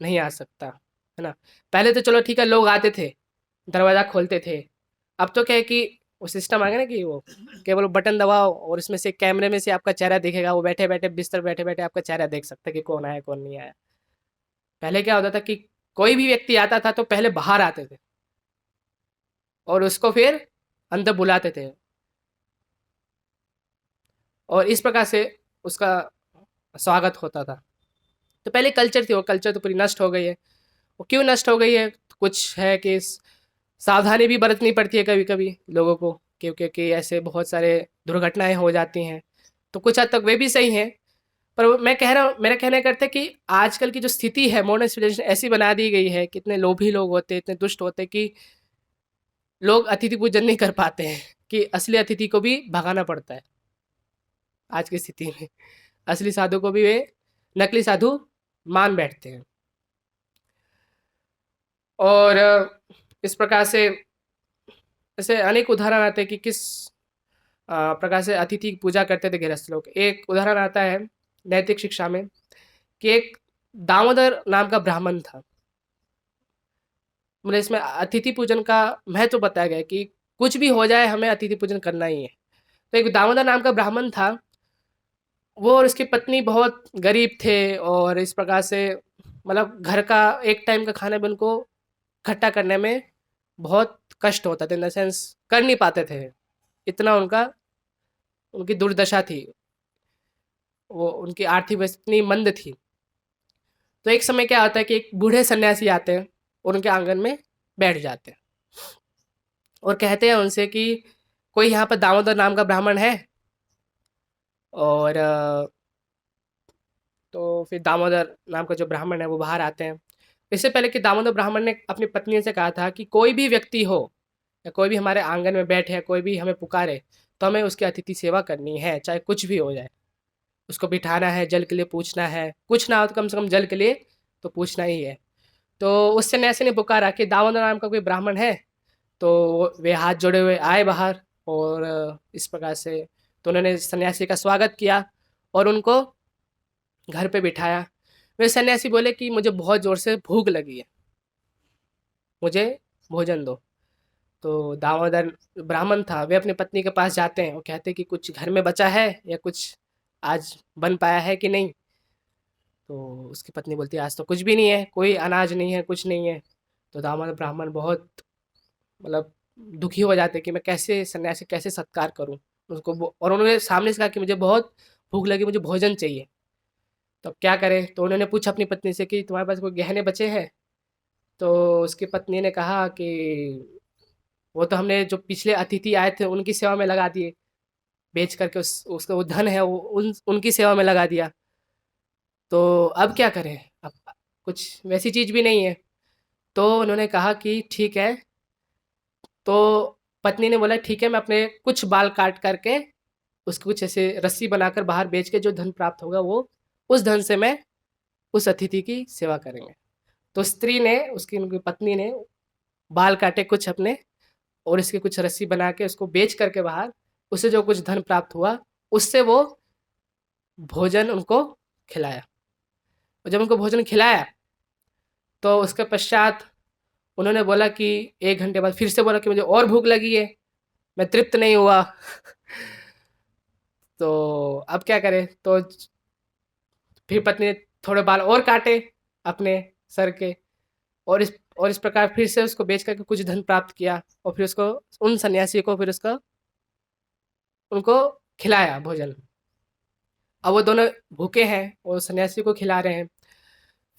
नहीं आ सकता, है ना। पहले तो चलो ठीक है, लोग आते थे, दरवाज़ा खोलते थे। अब तो क्या है कि वो सिस्टम आ गया ना कि वो केवल बटन दबाओ और इसमें से कैमरे में से आपका चेहरा दिखेगा, वो बैठे बैठे बिस्तर बैठे बैठे आपका चेहरा देख सकता है कि कौन आया कौन नहीं आया। पहले क्या होता था कि कोई भी व्यक्ति आता था तो पहले बाहर आते थे और उसको फिर अंदर बुलाते थे, और इस प्रकार से उसका स्वागत होता था। तो पहले कल्चर थी, वो कल्चर तो पूरी नष्ट हो गई है। वो क्यों नष्ट हो गई है, कुछ है कि सावधानी भी बरतनी पड़ती है कभी कभी लोगों को, क्योंकि ऐसे बहुत सारे दुर्घटनाएं हो जाती हैं। तो कुछ हद तक वे भी सही हैं, पर मैं कह रहा हूँ, मेरा कहने का अर्थ है कि आजकल की जो स्थिति है, मॉडर्न सिविलाइजेशन ऐसी बना दी गई है, कितने लोभी लोग होते हैं, इतने दुष्ट होते हैं कि लोग अतिथि पूजन नहीं कर पाते हैं कि असली अतिथि को भी भगाना पड़ता है आज की स्थिति में। असली साधु को भी वे नकली साधु मान बैठते हैं। और इस प्रकार से ऐसे अनेक उदाहरण आते हैं कि किस प्रकार से अतिथि की पूजा करते थे गृहस्थ लोग। एक उदाहरण आता है नैतिक शिक्षा में कि एक दामोदर नाम का ब्राह्मण था। मतलब इसमें अतिथि पूजन का महत्व बताया गया है कि कुछ भी हो जाए हमें अतिथि पूजन करना ही है। तो एक दामोदर नाम का ब्राह्मण था, वो और उसकी पत्नी बहुत गरीब थे और इस प्रकार से मतलब घर का एक टाइम का खाना भी उनको इकट्ठा करने में बहुत कष्ट होता था, इन द सेंस कर नहीं पाते थे, इतना उनकी दुर्दशा थी, वो उनकी आर्थिक स्थिति इतनी मंद थी। तो एक समय क्या होता है कि एक बूढ़े सन्यासी आते हैं और उनके आंगन में बैठ जाते हैं और कहते हैं उनसे कि कोई यहाँ पर दामोदर नाम का ब्राह्मण है। और तो फिर दामोदर नाम का जो ब्राह्मण है वो बाहर आते हैं। इससे पहले कि दामोदर ब्राह्मण ने अपनी पत्नी से कहा था कि कोई भी व्यक्ति हो या कोई भी हमारे आंगन में बैठे, कोई भी हमें पुकारे, तो हमें उसकी अतिथि सेवा करनी है, चाहे कुछ भी हो जाए। उसको बिठाना है, जल के लिए पूछना है, कुछ ना हो तो कम से कम जल के लिए तो पूछना ही है। तो उस सन्यासी ने पुकारा कि दामोदर नाम का कोई ब्राह्मण है। तो वे हाथ जोड़े हुए आए बाहर और इस प्रकार से तो उन्होंने सन्यासी का स्वागत किया और उनको घर पे बिठाया। वे सन्यासी बोले कि मुझे बहुत ज़ोर से भूख लगी है, मुझे भोजन दो। तो दामोदर ब्राह्मण था, वे अपनी पत्नी के पास जाते हैं और कहते हैं कि कुछ घर में बचा है या कुछ आज बन पाया है कि नहीं। तो उसकी पत्नी बोलती है आज तो कुछ भी नहीं है, कोई अनाज नहीं है, कुछ नहीं है। तो दामोदर ब्राह्मण बहुत मतलब दुखी हो जाते कि मैं कैसे सन्यासी कैसे सत्कार करूं उसको। और उन्होंने सामने से कहा कि मुझे बहुत भूख लगी, मुझे भोजन चाहिए। तो अब क्या करें, तो उन्होंने पूछा अपनी पत्नी से कि तुम्हारे पास कोई गहने बचे हैं। तो उसकी पत्नी ने कहा कि वो तो हमने जो पिछले अतिथि आए थे उनकी सेवा में लगा दिए, बेच करके उसका वो धन है वो उनकी सेवा में लगा दिया। तो अब क्या करें, अब कुछ वैसी चीज़ भी नहीं है। तो उन्होंने कहा कि ठीक है। तो पत्नी ने बोला ठीक है, मैं अपने कुछ बाल काट करके उसको कुछ ऐसे रस्सी बनाकर बाहर बेच के जो धन प्राप्त होगा वो उस धन से मैं उस अतिथि की सेवा करेंगे। तो स्त्री ने उसकी उनकी पत्नी ने बाल काटे कुछ अपने और इसकी कुछ रस्सी बना के उसको बेच करके बाहर, उससे जो कुछ धन प्राप्त हुआ उससे वो भोजन उनको खिलाया। और जब उनको भोजन खिलाया तो उसके पश्चात उन्होंने बोला कि 1 घंटे बाद फिर से बोला कि मुझे और भूख लगी है, मैं तृप्त नहीं हुआ। तो अब क्या करें, तो फिर पत्नी ने थोड़े बाल और काटे अपने सर के और इस प्रकार फिर से उसको बेच करके कुछ धन प्राप्त किया और फिर उसको उन सन्यासी को फिर उसका उनको खिलाया भोजन। अब वो दोनों भूखे हैं, वो सन्यासी को खिला रहे हैं।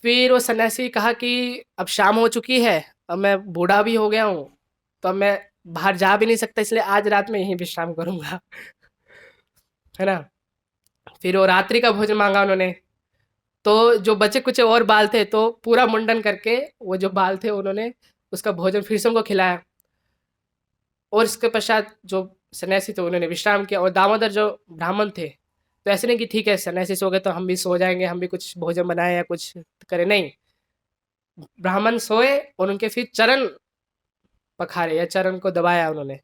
फिर वो सन्यासी कहा कि अब शाम हो चुकी है, अब मैं बूढ़ा भी हो गया हूँ, तो अब मैं बाहर जा भी नहीं सकता, इसलिए आज रात में यहीं विश्राम करूँगा। है ना? फिर वो रात्रि का भोजन माँगा उन्होंने। तो जो बचे कुचे और बाल थे तो पूरा मुंडन करके वो जो बाल थे उन्होंने उसका भोजन फिर से उनको खिलाया। और इसके पश्चात जो सन्यासी थे उन्होंने विश्राम किया और दामोदर जो ब्राह्मण थे तो ऐसे नहीं कि ठीक है सन्यासी सो गए तो हम भी सो जाएंगे, हम भी कुछ भोजन बनाए या कुछ करें, नहीं। ब्राह्मण सोए और उनके फिर चरण पखारे या चरण को दबाया उन्होंने।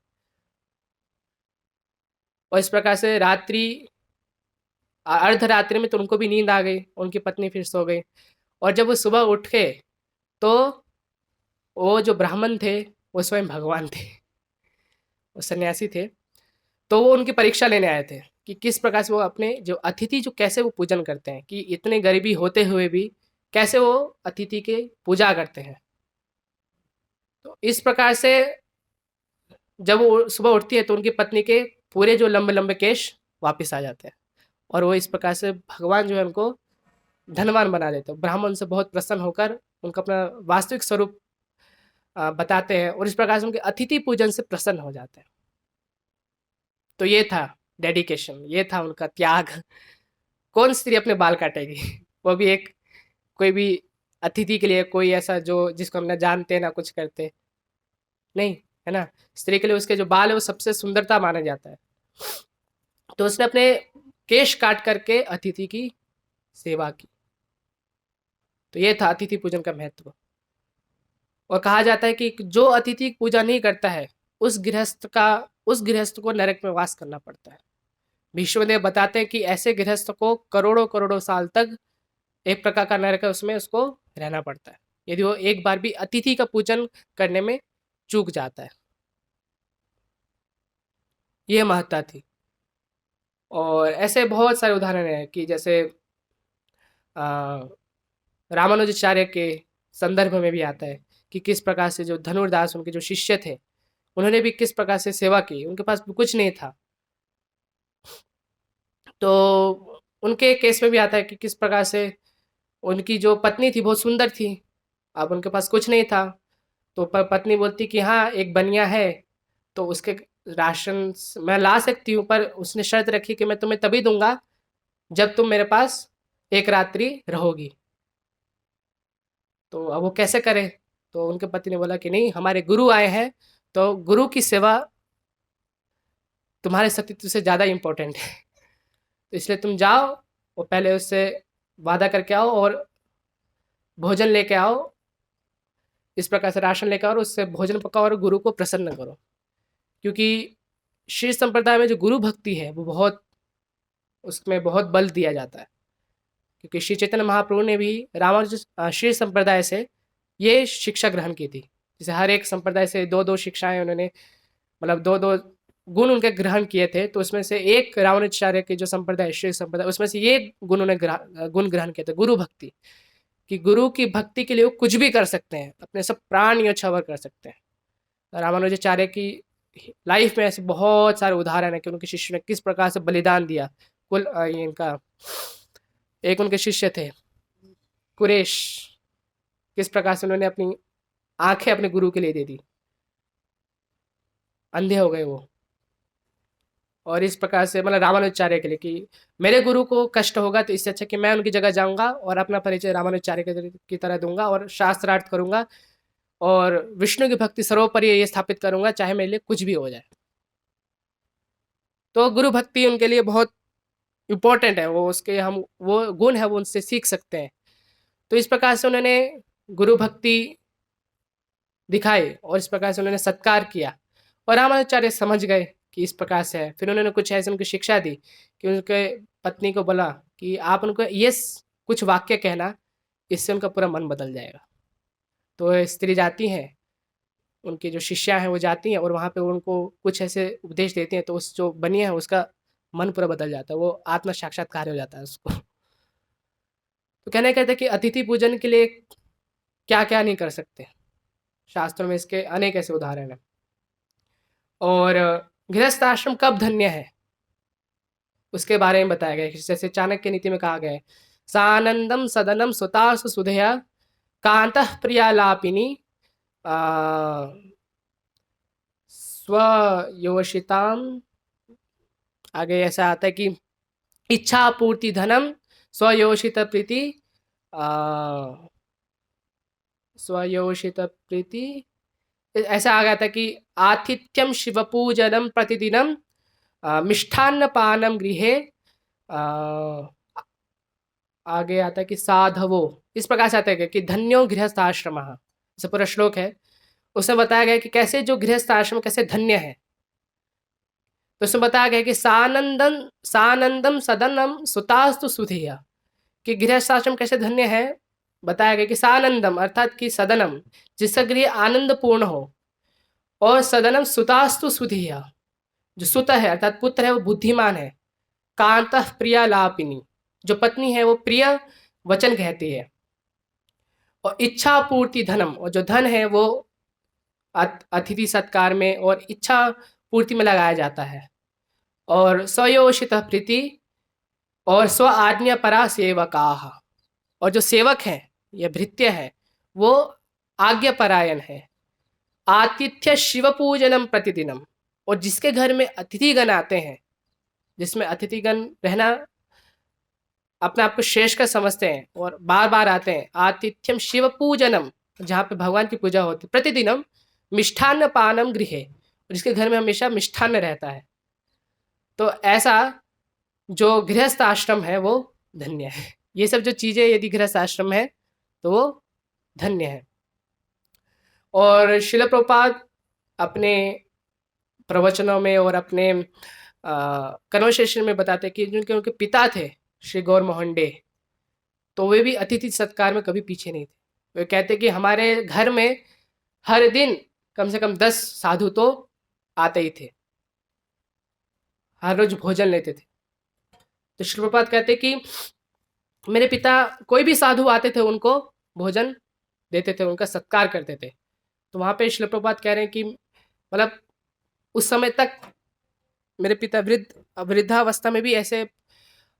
और इस प्रकार से रात्रि अर्धरात्रि में तो उनको भी नींद आ गई, उनकी पत्नी फिर सो गई। और जब वो सुबह उठे तो वो जो ब्राह्मण थे वो स्वयं भगवान थे, वो सन्यासी थे। तो वो उनकी परीक्षा लेने आए थे कि किस प्रकार से वो अपने जो अतिथि जो कैसे वो पूजन करते हैं, कि इतने गरीबी होते हुए भी कैसे वो अतिथि के पूजा करते हैं। तो इस प्रकार से जब वो सुबह उठती है तो उनकी पत्नी के पूरे जो लंबे लंबे केश वापस आ जाते हैं और वो इस प्रकार से भगवान जो है उनको धनवान बना देते हैं। ब्राह्मण से बहुत प्रसन्न होकर उनका अपना वास्तविक स्वरूप बताते हैं और इस प्रकार से उनके अतिथि पूजन से प्रसन्न हो जाते हैं। तो ये था डेडिकेशन, ये था उनका त्याग। कौन स्त्री अपने बाल काटेगी? वो भी एक कोई भी अतिथि के लिए, कोई ऐसा जो जिसको हम ना जानते ना कुछ करते, नहीं। है ना। स्त्री के लिए उसके जो बाल है वो सबसे सुंदरता माना जाता है। तो उसने अपने केश काट करके अतिथि की सेवा की। तो ये था अतिथि पूजन का महत्व। और कहा जाता है कि जो अतिथि की पूजा नहीं करता है उस गृहस्थ को नरक में वास करना पड़ता है। भीष्मदेव बताते हैं कि ऐसे गृहस्थ को करोड़ों करोड़ों साल तक एक प्रकार का नरक है, उसमें उसको रहना पड़ता है यदि वो एक बार भी अतिथि का पूजन करने में चूक जाता है। ये महत्ता थी। और ऐसे बहुत सारे उदाहरण हैं कि जैसे आ, रामानुजाचार्य के संदर्भ में भी आता है कि किस प्रकार से जो धनुर्दास उनके जो शिष्य थे उन्होंने भी किस प्रकार से सेवा की। उनके पास कुछ नहीं था, तो उनके केस में भी आता है कि किस प्रकार से उनकी जो पत्नी थी बहुत सुंदर थी, अब उनके पास कुछ नहीं था। तो पत्नी बोलती कि हाँ एक बनिया है, तो उसके राशन मैं ला सकती हूँ, पर उसने शर्त रखी कि मैं तुम्हें तभी दूंगा जब तुम मेरे पास एक रात्रि रहोगी। तो अब वो कैसे करे। तो उनके पति ने बोला कि नहीं, हमारे गुरु आए हैं, तो गुरु की सेवा तुम्हारे सतीत्व से ज़्यादा इम्पोर्टेंट है। तो इसलिए तुम जाओ और पहले उससे वादा करके आओ और भोजन लेके आओ, इस प्रकार से राशन लेकर आओ और उससे भोजन पकाओ और गुरु को प्रसन्न करो। क्योंकि श्री संप्रदाय में जो गुरु भक्ति है वो बहुत, उसमें बहुत बल दिया जाता है। क्योंकि श्री चैतन्य महाप्रभु ने भी रामानुज श्री संप्रदाय से ये शिक्षा ग्रहण की थी। जैसे हर एक संप्रदाय से दो दो शिक्षाएं उन्होंने, मतलब दो दो गुण उनके ग्रहण किए थे। तो उसमें से एक रामानुजाचार्य की जो संप्रदाय श्री संप्रदाय, उसमें से ये गुण उन्होंने गुण ग्रहण किए थे, गुरु भक्ति। कि गुरु की भक्ति के लिए वो कुछ भी कर सकते हैं, अपने सब प्राण न्योछावर कर सकते हैं। रामानुजाचार्य की लाइफ में ऐसे बहुत सारे उदाहरण है कि उनके शिष्य ने किस प्रकार से बलिदान दिया। ये इनका एक उनके शिष्य थे कुरेश, किस प्रकार से उन्होंने अपनी आंखें अपने गुरु के लिए दे दी, अंधे हो गए वो। और इस प्रकार से मतलब रामानुजाचार्य के लिए कि मेरे गुरु को कष्ट होगा तो इससे अच्छा कि मैं उनकी जगह जाऊंगा और अपना परिचय रामानुजाचार्य की तरह दूंगा और शास्त्रार्थ करूंगा और विष्णु की भक्ति सर्वोपरि ये स्थापित करूंगा, चाहे मेरे लिए कुछ भी हो जाए। तो गुरु भक्ति उनके लिए बहुत इम्पोर्टेंट है, वो उसके हम वो गुण है वो उनसे सीख सकते हैं। तो इस प्रकार से उन्होंने गुरु भक्ति दिखाई और इस प्रकार से उन्होंने सत्कार किया और रामानुजाचार्य समझ गए कि इस प्रकार से है। फिर उन्होंने कुछ ऐसे उनकी शिक्षा दी कि उनके पत्नी को बोला कि आप उनको ये कुछ वाक्य कहना, इससे उनका पूरा मन बदल जाएगा। तो स्त्री जाती हैं, उनकी जो शिष्या हैं वो जाती हैं और वहाँ पे उनको कुछ ऐसे उपदेश देती हैं, तो उस जो बनिया है उसका मन पूरा बदल जाता है, वो आत्म साक्षात्कार हो जाता है उसको। तो कहने कहते हैं कि अतिथि पूजन के लिए क्या क्या नहीं कर सकते, शास्त्रों में इसके अनेक ऐसे उदाहरण हैं। और गृहस्थ आश्रम कब धन्य है उसके बारे में बताया गया है। जैसे चाणक्य नीति में कहा गया है, सानंदम सदनम सुतासु सुधया कांतः प्रियालापिनी स्वयोषिताम। आगे ऐसा आता है कि इच्छा पूर्ति धनम स्वयोषित प्रीति, स्वयोषित प्रीति, ऐसा आ गया था कि आतिथ्यम शिव पूजनम प्रतिदिनम मिष्ठान्न पानम गृहे, आगे आता है कि साधवो, इस प्रकार से आता है कि धन्यो गृहस्थ आश्रम, जैसे पूरा श्लोक है उसमें बताया गया कि कैसे जो गृहस्थ आश्रम कैसे धन्य है। तो उसमें बताया गया कि सानंदम सदनम सुतास्तु सुधिया, कि गृहस्थ आश्रम कैसे धन्य है। बताया गया कि सानंदम अर्थात कि सदनम, जिसका गृह आनंद पूर्ण हो, और सदनम सुतास्तु सुधिया, जो सुत है अर्थात पुत्र है वो बुद्धिमान है। कांत प्रिया लापिनी, जो पत्नी है वो प्रिय वचन कहती है। और इच्छा पूर्ति धनम, और जो धन है वो अतिथि सत्कार में और इच्छा पूर्ति में लगाया जाता है। और स्वयोषित प्रीति, और स्व आज्ञा परा सेवका, और जो सेवक हैं या भृत्य है वो आज्ञा परायण है। आतिथ्य शिव पूजनम प्रतिदिनम, और जिसके घर में अतिथिगण आते हैं, जिसमें अतिथिगण रहना अपने आप को श्रेष्ठ का समझते हैं और बार बार आते हैं, आतिथ्यम शिव पूजनम, जहाँ पे भगवान की पूजा होती है, प्रतिदिनम मिष्ठान्न पानम गृहे, और जिसके घर में हमेशा मिष्ठान्न रहता है। तो ऐसा जो गृहस्थ आश्रम है वो धन्य है। ये सब जो चीज़ें यदि गृहस्थ आश्रम है तो वो धन्य है। और शिल प्रभुपाद अपने प्रवचनों में और अपने कन्वर्सेशन में बताते कि जिनके उनके पिता थे श्री गौर मोहन डे, तो वे भी अतिथि सत्कार में कभी पीछे नहीं थे। वे कहते कि हमारे घर में हर दिन कम से कम 10 साधु तो आते ही थे, हर रोज भोजन लेते थे। तो श्री प्रभुपाद कहते कि मेरे पिता कोई भी साधु आते थे उनको भोजन देते थे, उनका सत्कार करते थे। तो वहाँ पे श्री प्रभुपाद कह रहे हैं कि मतलब उस समय तक मेरे पिता वृद्धावस्था में भी ऐसे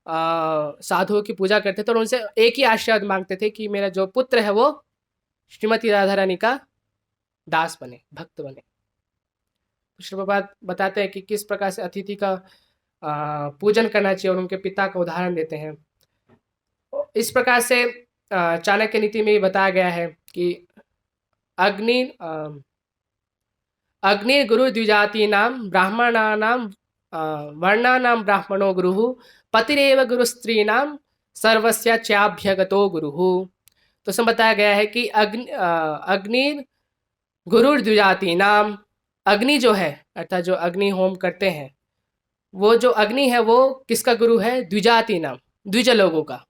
साधुओं की पूजा करते थे और उनसे एक ही आशीर्वाद मांगते थे कि मेरा जो पुत्र है वो श्रीमती राधा रानी का दास बने, भक्त बने। तो श्री प्रभुपाद बताते हैं कि किस प्रकार से अतिथि का पूजन करना चाहिए और उनके पिता का उदाहरण देते हैं। इस प्रकार से चाणक्य नीति में बताया गया है कि अग्नि अग्निर्गुरु द्विजातीनां ब्राह्मणानां वर्णानां ब्राह्मणो गुरुः पतिरेव गुरुस्त्रीणां सर्वस्य चाभ्यगतो गुरुः। तो उसमें बताया गया है कि अग्नि गुरुर द्विजातीनां, अग्नि जो है अर्थात जो अग्नि होम करते हैं, वो जो अग्नि है वो किसका गुरु है? द्विजातीनां, द्विज लोगों का।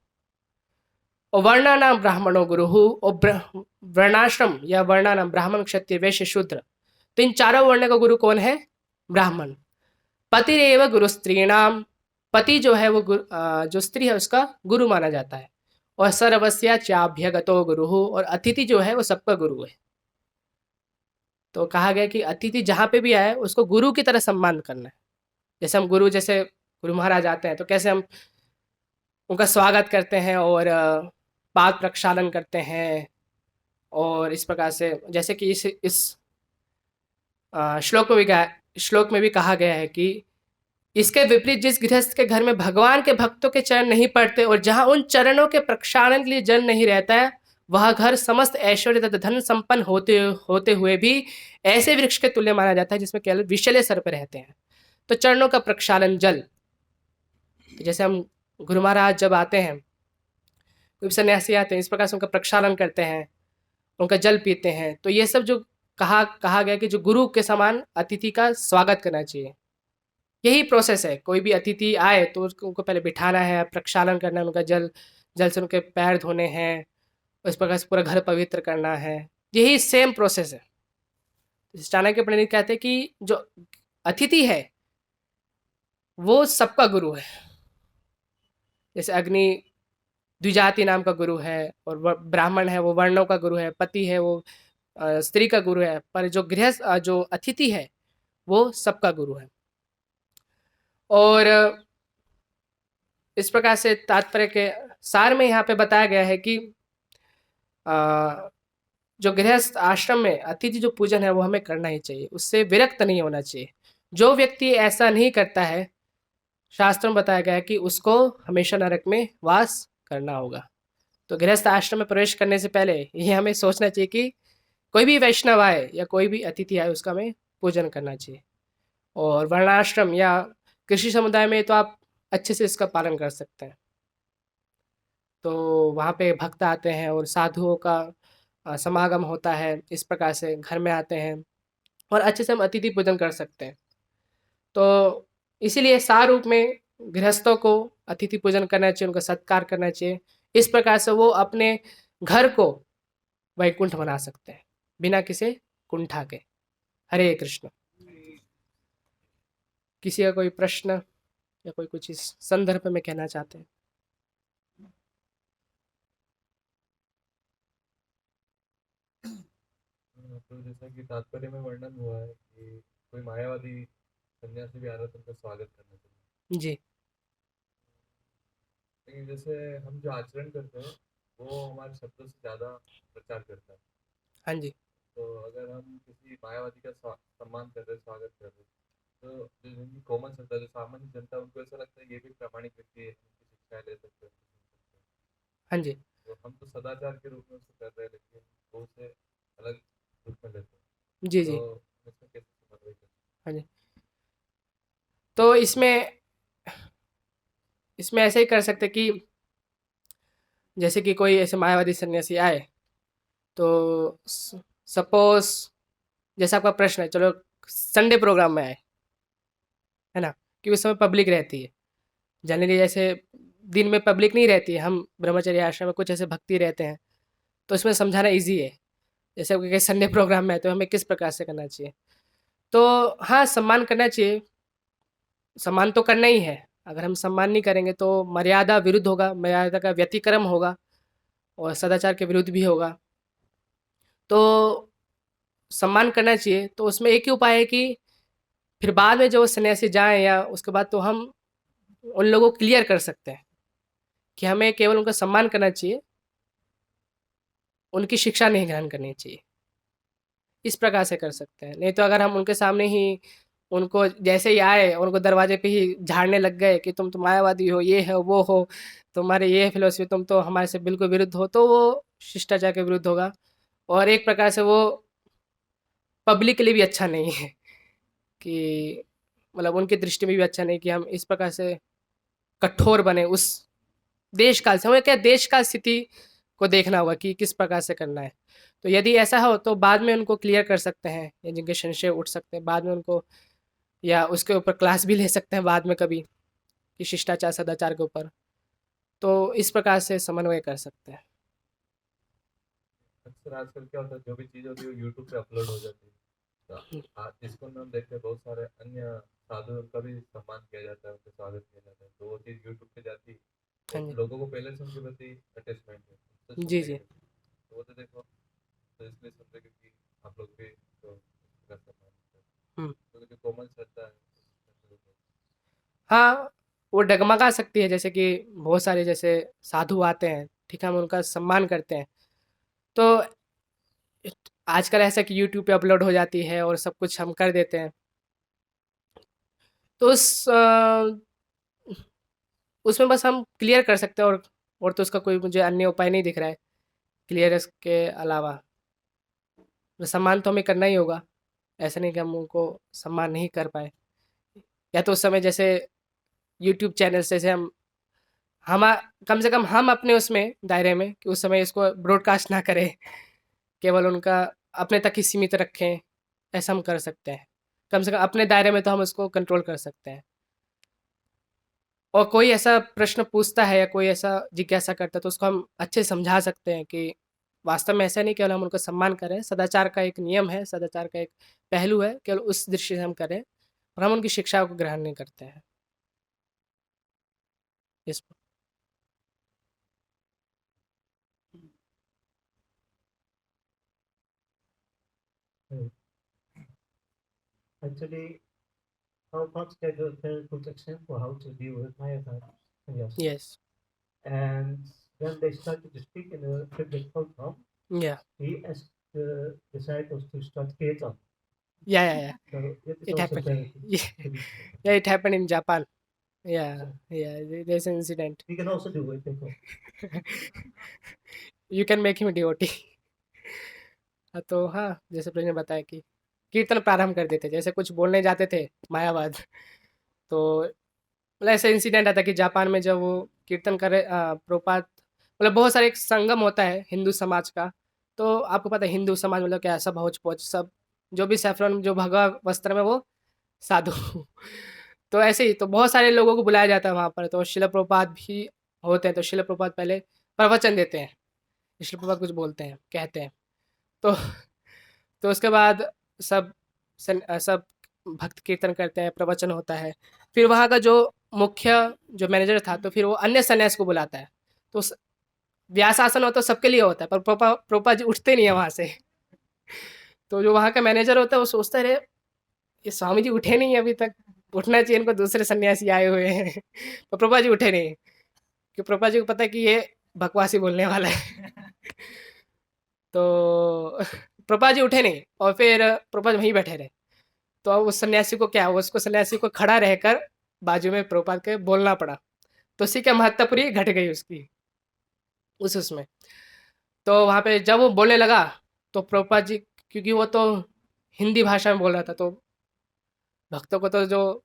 और वर्णानाम ब्राह्मणों गुरु, और वर्णाश्रम या वर्णानाम ब्राह्मण क्षत्रिय वैश्य शूद्र, तो इन चारों वर्ण का गुरु कौन है? ब्राह्मण। पतिरेव गुरु स्त्रीणाम, पति जो है वो जो स्त्री है उसका गुरु माना जाता है। और सर्वस्य चाभ्यगतो गुरु, और अतिथि जो है वो सबका गुरु है। तो कहा गया कि अतिथि जहाँ पे भी आए उसको गुरु की तरह सम्मान करना है। जैसे हम जैसे गुरु महाराज आते हैं तो कैसे हम उनका स्वागत करते हैं और पाद प्रक्षालन करते हैं। और इस प्रकार से जैसे कि इस श्लोक में भी कहा गया है कि इसके विपरीत जिस गृहस्थ के घर में भगवान के भक्तों के चरण नहीं पड़ते और जहां उन चरणों के प्रक्षालन के लिए जन नहीं रहता है, वह घर समस्त ऐश्वर्य तथा धन संपन्न होते हुए भी ऐसे वृक्ष के तुल्य माना जाता है जिसमें केवल विषैले सर्प रहते हैं। तो चरणों का प्रक्षालन जल, तो जैसे हम गुरु महाराज जब आते हैं, कोई सन्यासी आते हैं, इस प्रकार से उनका प्रक्षालन करते हैं, उनका जल पीते हैं। तो ये सब जो कहा गया कि जो गुरु के समान अतिथि का स्वागत करना चाहिए। यही प्रोसेस है, कोई भी अतिथि आए तो उनको पहले बिठाना है, प्रक्षालन करना है, उनका जल से उनके पैर धोने हैं, इस प्रकार से पूरा घर पवित्र करना है। यही सेम प्रोसेस है। चाणक्य पंडित कहते हैं कि जो अतिथि है वो सबका गुरु है। जैसे अग्नि द्विजाति नाम का गुरु है, और ब्राह्मण है वो वर्णों का गुरु है, पति है वो स्त्री का गुरु है, पर जो गृहस्थ जो अतिथि है वो सबका गुरु है। और इस प्रकार से तात्पर्य के सार में यहाँ पे बताया गया है कि जो गृहस्थ आश्रम में अतिथि जो पूजन है वो हमें करना ही चाहिए, उससे विरक्त नहीं होना चाहिए। जो व्यक्ति ऐसा नहीं करता है, शास्त्र में बताया गया है कि उसको हमेशा नरक में वास करना होगा। तो गृहस्थ आश्रम में प्रवेश करने से पहले ये हमें सोचना चाहिए कि कोई भी वैष्णव आए या कोई भी अतिथि आए उसका हमें पूजन करना चाहिए। और वर्णाश्रम या कृषि समुदाय में तो आप अच्छे से इसका पालन कर सकते हैं। तो वहाँ पे भक्त आते हैं और साधुओं का समागम होता है, इस प्रकार से घर में आते हैं और अच्छे से हम अतिथि पूजन कर सकते हैं। तो इसीलिए सार रूप में गृहस्थों को अतिथि पूजन करना चाहिए, उनका सत्कार करना चाहिए। इस प्रकार से वो अपने घर को वैकुंठ बना सकते हैं बिना किसी कुंठा के। हरे कृष्ण। किसी का कोई प्रश्न या कोई कुछ इस संदर्भ में कहना चाहते हैं? तो जैसा कि तात्पर्य में वर्णन हुआ है कि कोई मायावादी सन्यासी भी आ रहा है तो उनका स्वागत करना चाहिए। जी लेकिन जैसे हम जो आचरण करते हैं वो हमारे शब्दों से ज्यादा प्रचार करता है। हाँ जी तो अगर हम किसी मायावादी का सम्मान कर रहे हैं, स्वागत कर रहे हैं, तो जो जिनकी कॉमन श्रद्धा, जो सामान्य जनता, उनको ऐसा लगता है ये भी प्रामाणिक व्यक्ति है, इनकी शिक्षाएं ले सकते हैं, सुन सकते हैं। हाँ जी तो हम तो सदाचार के रूप में उसको कर रहे हैं, लेकिन वो उसे अलग रूप में लेते हैं। जी तो जी। इसमें कैसे समन्वय कर? हाँ जी। तो इसमें इसमें ऐसे ही कर सकते कि जैसे कि कोई ऐसे मायावादी सन्यासी आए, तो सपोज जैसा आपका प्रश्न है, चलो संडे प्रोग्राम में आए, है ना, कि उस समय पब्लिक रहती है। जनरली जैसे दिन में पब्लिक नहीं रहती है, हम ब्रह्मचर्य आश्रम में कुछ ऐसे भक्ति रहते हैं, तो इसमें समझाना ईजी है। जैसे कि संडे प्रोग्राम में है, तो हमें किस प्रकार से करना चाहिए। तो हाँ, सम्मान करना चाहिए, सम्मान तो करना ही है। अगर हम सम्मान नहीं करेंगे तो मर्यादा विरुद्ध होगा, मर्यादा का व्यतिक्रम होगा और सदाचार के विरुद्ध भी होगा। तो सम्मान करना चाहिए। तो उसमें एक ही उपाय है कि फिर बाद में जो सन्यासी जाएँ या उसके बाद, तो हम उन लोगों को क्लियर कर सकते हैं कि हमें केवल उनका सम्मान करना चाहिए, उनकी शिक्षा नहीं ग्रहण करनी चाहिए। इस प्रकार से कर सकते हैं। नहीं तो अगर हम उनके सामने ही उनको जैसे ही आए, उनको दरवाजे पे ही झाड़ने लग गए कि तुम तो मायावादी हो, ये हो, वो हो, तुम्हारे ये फिलॉसफी, तुम तो हमारे से बिल्कुल विरुद्ध हो, तो वो शिष्टाचार के विरुद्ध होगा और एक प्रकार से वो पब्लिक के लिए भी अच्छा नहीं है कि मतलब उनकी दृष्टि में भी अच्छा नहीं कि हम इस प्रकार से कठोर बने। उस देश काल से हमें क्या देश काल स्थिति को देखना होगा कि किस प्रकार से करना है। तो यदि ऐसा हो तो बाद में उनको क्लियर कर सकते हैं, या जिनके संशय उठ सकते हैं बाद में उनको, या उसके ऊपर क्लास भी ले सकते हैं बाद में कभी, कि शिष्टाचार सदाचार के ऊपर। तो इस प्रकार से समन्वय कर सकते हैं। अक्सर आजकल क्या होता है, जो भी चीज़ होती है वो यूट्यूब पे अपलोड हो जाती है। तो आज इसको हम देखते हैं, बहुत सारे अन्य साधुओं का भी सम्मान किया जाता है, उनका स्वागत किया जाता है, तो वो चीज़ यूट्यूब पे जाती है। हाँ तो जी। लोगों को पहले से उनके प्रति अटैचमेंट है, तो जी सुनने के जी। लिए, तो वो तो देखो, तो इसलिए सुन रहे क्योंकि आप लोग भी तो उसका सम्मान करते हैं। हम्म। तो जो कोमल श्रद्धा है हाँ, वो डगमगा सकती है, जैसे कि बहुत सारे जैसे साधु आते हैं, ठीक है, हम उनका सम्मान करते हैं। तो आजकल ऐसा कि यूट्यूब पे अपलोड हो जाती है और सब कुछ हम कर देते हैं। तो उसमें बस हम क्लियर कर सकते हैं, और तो उसका कोई मुझे अन्य उपाय नहीं दिख रहा है क्लियर के अलावा। तो सम्मान तो हमें करना ही होगा, ऐसा नहीं कि हम उनको सम्मान नहीं कर पाए। या तो उस समय जैसे यूट्यूब चैनल से हम कम से कम हम अपने उसमें दायरे में कि उस समय इसको ब्रॉडकास्ट ना करें, केवल उनका अपने तक ही सीमित रखें, ऐसा हम कर सकते हैं। कम से कम अपने दायरे में तो हम उसको कंट्रोल कर सकते हैं। और कोई ऐसा प्रश्न पूछता है या कोई ऐसा जिज्ञासा करता है, तो उसको हम अच्छे से समझा सकते हैं कि वास्तव में ऐसा नहीं, केवल हम उनका सम्मान करें, सदाचार का एक नियम है, सदाचार का एक पहलू है, केवल उस दृष्टि से हम करें और हम उनकी शिक्षा को ग्रहण नहीं करते हैं। इस Hmm. Actually, our thoughts gave a very good example how to deal with Mayatha. Yes. Yes. And when they started to speak in a public program, या he asked the disciples to start Kirtan. या So it is it also happened. very Yeah, good. yeah, it happened in Japan. Yeah, So yeah, there's an incident. we can also do it. Because You can make him a devotee. हाँ, तो हाँ, जैसे प्रश्न ने बताया कि कीर्तन प्रारंभ कर देते, जैसे कुछ बोलने जाते थे मायावाद, तो मतलब ऐसा इंसिडेंट आता कि जापान में जब वो कीर्तन करे, प्रभुपाद, मतलब बहुत सारे एक संगम होता है हिंदू समाज का। तो आपको पता है हिंदू समाज मतलब क्या, सब हौच पौच, सब जो भी सैफरन जो भगवा वस्त्र में वो साधु। तो ऐसे ही तो बहुत सारे लोगों को बुलाया जाता है वहाँ पर, तो शिला प्रभुपाद भी होते हैं। तो शिला प्रभुपाद पहले प्रवचन देते हैं, शिला प्रभुपाद कुछ बोलते हैं, कहते हैं। तो उसके बाद सब सब भक्त कीर्तन करते हैं, प्रवचन होता है। फिर वहाँ का जो मुख्य जो मैनेजर था, तो फिर वो अन्य सन्यास को बुलाता है। तो व्यास आसन होता है, सबके लिए होता है, पर प्रोपा जी उठते नहीं है वहाँ से। तो जो वहाँ का मैनेजर होता है वो सोचता है, "अरे, ये स्वामी जी उठे नहीं अभी तक, उठना चाहिए इनको, दूसरे सन्यासी आए हुए हैं।" तो प्रभा जी उठे नहीं, कि प्रभा जी को पता है कि ये बकवासी बोलने वाला है। तो प्रभा जी उठे नहीं और फिर प्रभा जी वहीं बैठे रहे। तो अब उस सन्यासी को क्या, उसको सन्यासी को खड़ा रहकर बाजू में प्रभुपाद के बोलना पड़ा। तो उसी के महत्वपूर्ण घट गई उसकी उसमें। तो वहाँ पे जब वो बोलने लगा, तो प्रभुपाद जी, क्योंकि वो तो हिंदी भाषा में बोल रहा था, तो भक्तों को तो जो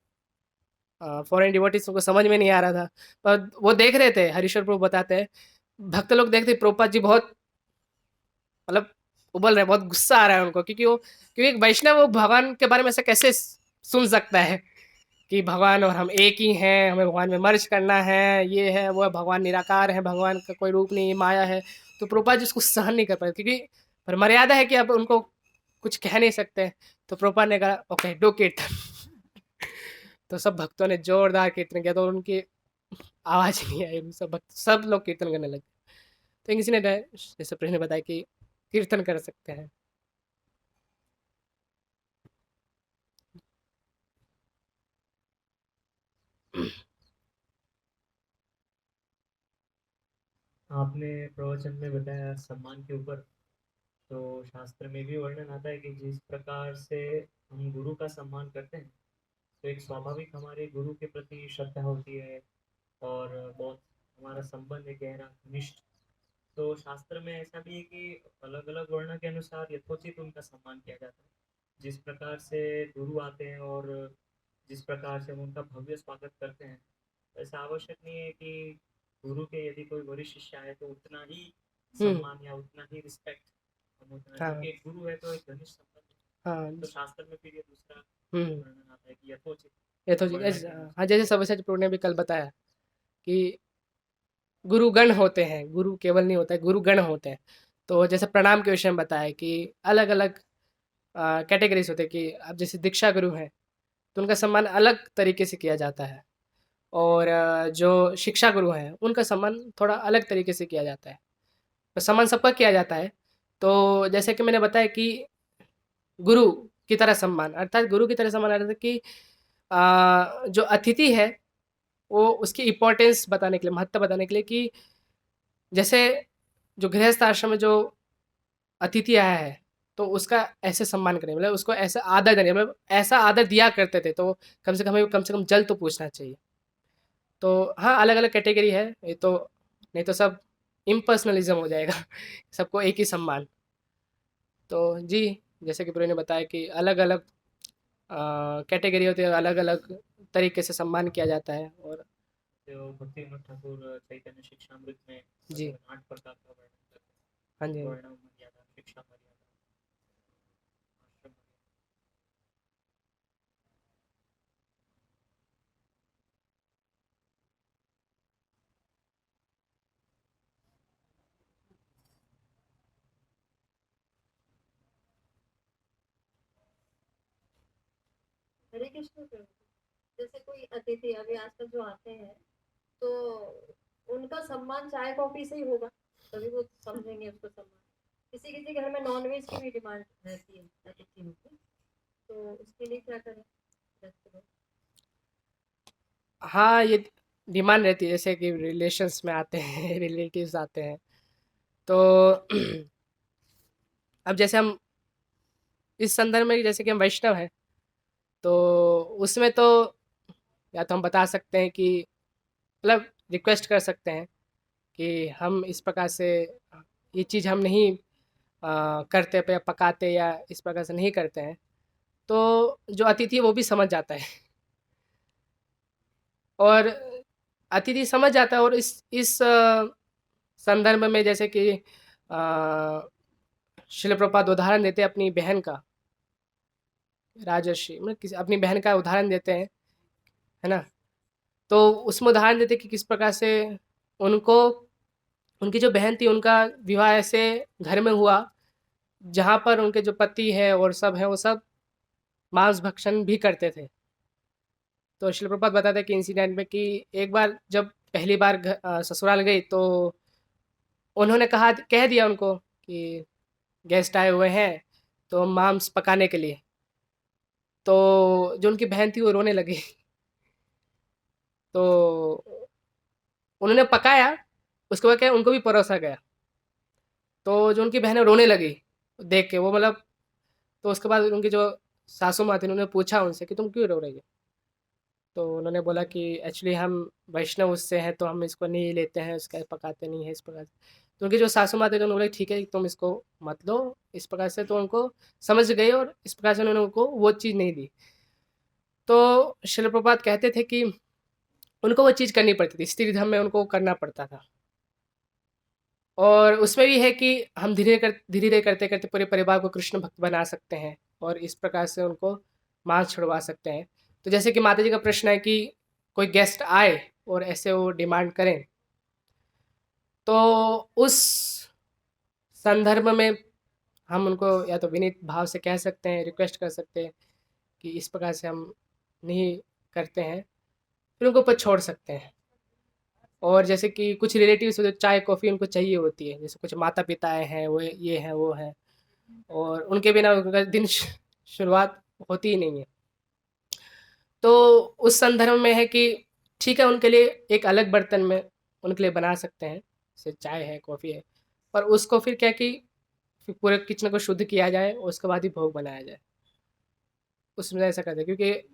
फॉरेन डिवोटीज को समझ में नहीं आ रहा था, पर वो देख रहे थे। हरीश्वर प्रभु बताते हैं, भक्त लोग देखते प्रभुपाद जी बहुत मतलब उबल रहे हैं, बहुत गुस्सा आ रहा है उनको, क्योंकि एक वैष्णव वो भगवान के बारे में ऐसा कैसे सुन सकता है कि भगवान और हम एक ही हैं, हमें भगवान में मर्ज करना है, ये है वो है, भगवान निराकार है, भगवान का कोई रूप नहीं, माया है। तो प्रभुपाद जी उसको सहन नहीं कर पाए, क्योंकि पर मर्यादा है कि अब उनको कुछ कह नहीं सकते। तो प्रभुपाद ने कहा ओके डू कीर्तन। तो सब भक्तों ने जोरदार कीर्तन किया, तो उनकी आवाज नहीं आई, सब भक्त सब लोग कीर्तन करने लगे। तो किसी ने जैसे प्रश्न ने बताया कि कीर्तन कर सकते हैं। आपने प्रवचन में बताया सम्मान के ऊपर, तो शास्त्र में भी वर्णन आता है कि जिस प्रकार से हम गुरु का सम्मान करते हैं, तो एक स्वाभाविक हमारे गुरु के प्रति श्रद्धा होती है और बहुत हमारा संबंध है गहरा घनिष्ठ। तो शास्त्र में ऐसा भी है कि अलग अलग वर्ण के अनुसार यथोचित उनका सम्मान किया जाता है। जिस प्रकार से गुरु आते हैं और जिस प्रकार से हम उनका भव्य स्वागत करते हैं, ऐसा आवश्यक नहीं है कि गुरु के यदि कोई वरिष्ठ शिष्य आए तो उतना ही हम्म। सम्मान या उतना ही रिस्पेक्ट हम उतना, हाँ क्योंकि एक गुरु है तो एक घनिष्ठ संबंध हाँ। है। तो शास्त्र में फिर ये दूसरा हम्म। वर्णन आता है कि यथोचित ये तो वर्ण के हाँ, अनुसार। जैसे सव्यसाची प्रभु ने भी कल बताया कि गुरुगण होते हैं, गुरु केवल नहीं होता है, गुरुगण होते हैं। तो जैसे प्रणाम के विषय में बताया कि अलग अलग कैटेगरीज होते हैं, कि अब जैसे दीक्षा गुरु हैं तो उनका सम्मान अलग तरीके से किया जाता है, और जो शिक्षा गुरु हैं उनका सम्मान थोड़ा अलग तरीके से किया जाता है। तो सम्मान सबका किया जाता है। तो जैसे कि मैंने बताया कि गुरु की तरह सम्मान, अर्थात गुरु की तरह सम्मान अर्थात कि जो अतिथि है वो उसकी इम्पोर्टेंस बताने के लिए, महत्व बताने के लिए, कि जैसे जो गृहस्थ आश्रम में जो अतिथि आया है तो उसका ऐसे सम्मान करें, मतलब उसको ऐसा आदर करें, मतलब ऐसा आदर दिया करते थे, तो कम से कम जल तो पूछना चाहिए। तो हाँ, अलग अलग कैटेगरी है ये तो, नहीं तो सब इम्पर्सनलिज्म हो जाएगा। सबको एक ही सम्मान। तो जी, जैसे कि प्रिय ने बताया कि अलग अलग कैटेगरी होती है, अलग अलग तरीके से सम्मान किया जाता है। और जो भक्ति विनोद ठाकुर चैतन्य शिक्षामृत में जी, लगभग 8 प्रकार का वर्णन करते हाँ जी, हैं। हाँ जी। वर्ण मर्यादा, शिक्षा मर्यादा, आश्रम मर्यादा। हरे कृष्ण प्रभु। जैसे कोई अतिथि अभी आजकल जो आते हैं, तो उनका सम्मान चाय कॉफी से ही होगा, तभी वो समझेंगे उसको सम्मान। किसी किसी घर में नॉनवेज की भी डिमांड रहती है अतिथियों की, तो उसके लिए क्या करें? हाँ, ये डिमांड रहती है, जैसे कि रिलेशंस में आते हैं, रिलेटिव्स आते हैं, तो अब जैसे हम इस संदर्भ में जैसे कि हम वैष्णव हैं, तो उसमें तो या तो हम बता सकते हैं कि मतलब रिक्वेस्ट कर सकते हैं कि हम इस प्रकार से ये चीज़ हम नहीं करते पे पकाते या इस प्रकार से नहीं करते हैं। तो जो अतिथि है वो भी समझ जाता है, और अतिथि समझ जाता है। और इस संदर्भ में जैसे कि शिल प्रभुपाद उदाहरण देते हैं अपनी बहन का, राजर्षि मतलब किसी अपनी बहन का उदाहरण देते हैं, है ना। तो उसमें उदाहरण देते हैं कि किस प्रकार से उनको, उनकी जो बहन थी उनका विवाह ऐसे घर में हुआ जहाँ पर उनके जो पति है और सब है वो सब मांस भक्षण भी करते थे। तो शिल प्रभुपाद बताते हैं कि इंसिडेंट में कि एक बार जब पहली बार ससुराल गई, तो उन्होंने कह दिया उनको कि गेस्ट आए हुए हैं तो मांस पकाने के लिए। तो जो उनकी बहन थी वो रोने लगी। तो उन्होंने पकाया, उसके बाद क्या उनको भी परोसा गया। तो जो उनकी बहनें रोने लगी देख के, वो मतलब, तो उसके बाद उनकी जो सासू माँ थी उन्होंने पूछा उनसे कि तुम क्यों रो रही हो। तो उन्होंने बोला कि एक्चुअली हम वैष्णव उससे हैं तो हम इसको नहीं लेते हैं, इसका पकाते नहीं हैं इस प्रकार से। तो उनकी जो सासू माता थी उन्होंने बोला ठीक है तुम इसको मत लो, इस प्रकार से तो उनको समझ गए और इस प्रकार से उन्होंने उनको वो चीज़ नहीं दी। तो शिल प्रभुपाद कहते थे कि उनको वो चीज़ करनी पड़ती थी, स्त्री धर्म में उनको करना पड़ता था। और उसमें भी है कि हम धीरे धीरे करते करते पूरे परिवार को कृष्ण भक्त बना सकते हैं और इस प्रकार से उनको मार्ग छुड़वा सकते हैं। तो जैसे कि माता जी का प्रश्न है कि कोई गेस्ट आए और ऐसे वो डिमांड करें, तो उस संदर्भ में हम उनको या तो विनीत भाव से कह सकते हैं, रिक्वेस्ट कर सकते हैं कि इस प्रकार से हम नहीं करते हैं, फिर उनको ऊपर छोड़ सकते हैं। और जैसे कि कुछ रिलेटिव्स जो चाय कॉफ़ी उनको चाहिए होती है, जैसे कुछ माता पिता हैं, वो ये हैं वो हैं, और उनके बिना उनका दिन शुरुआत होती ही नहीं है। तो उस संदर्भ में है कि ठीक है उनके लिए एक अलग बर्तन में उनके लिए बना सकते हैं, जैसे चाय है कॉफ़ी है, पर उसको फिर क्या कि फिर पूरे किचन को शुद्ध किया जाए और उसके बाद ही भोग बनाया जाए। उसमें ऐसा करते हैं क्योंकि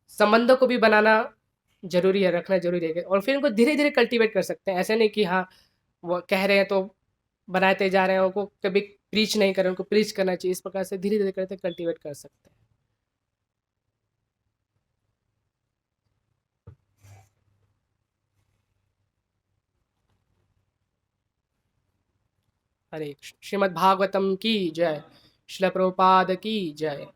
संबंधों को भी बनाना ज़रूरी है, रखना ज़रूरी है, और फिर उनको धीरे-धीरे कल्टीवेट कर सकते हैं। ऐसे नहीं कि हाँ, वो कह रहे हैं तो बनाते जा रहे हैं, उनको कभी प्रीच नहीं कर रहे, उनको प्रीच करना चाहिए। इस प्रकार से धीरे-धीरे करते कल्टीवेट कर सकते हैं। हरे कृष्ण। श्रीमद् भागवतम की जय। श्रील प्रभुपाद की जय।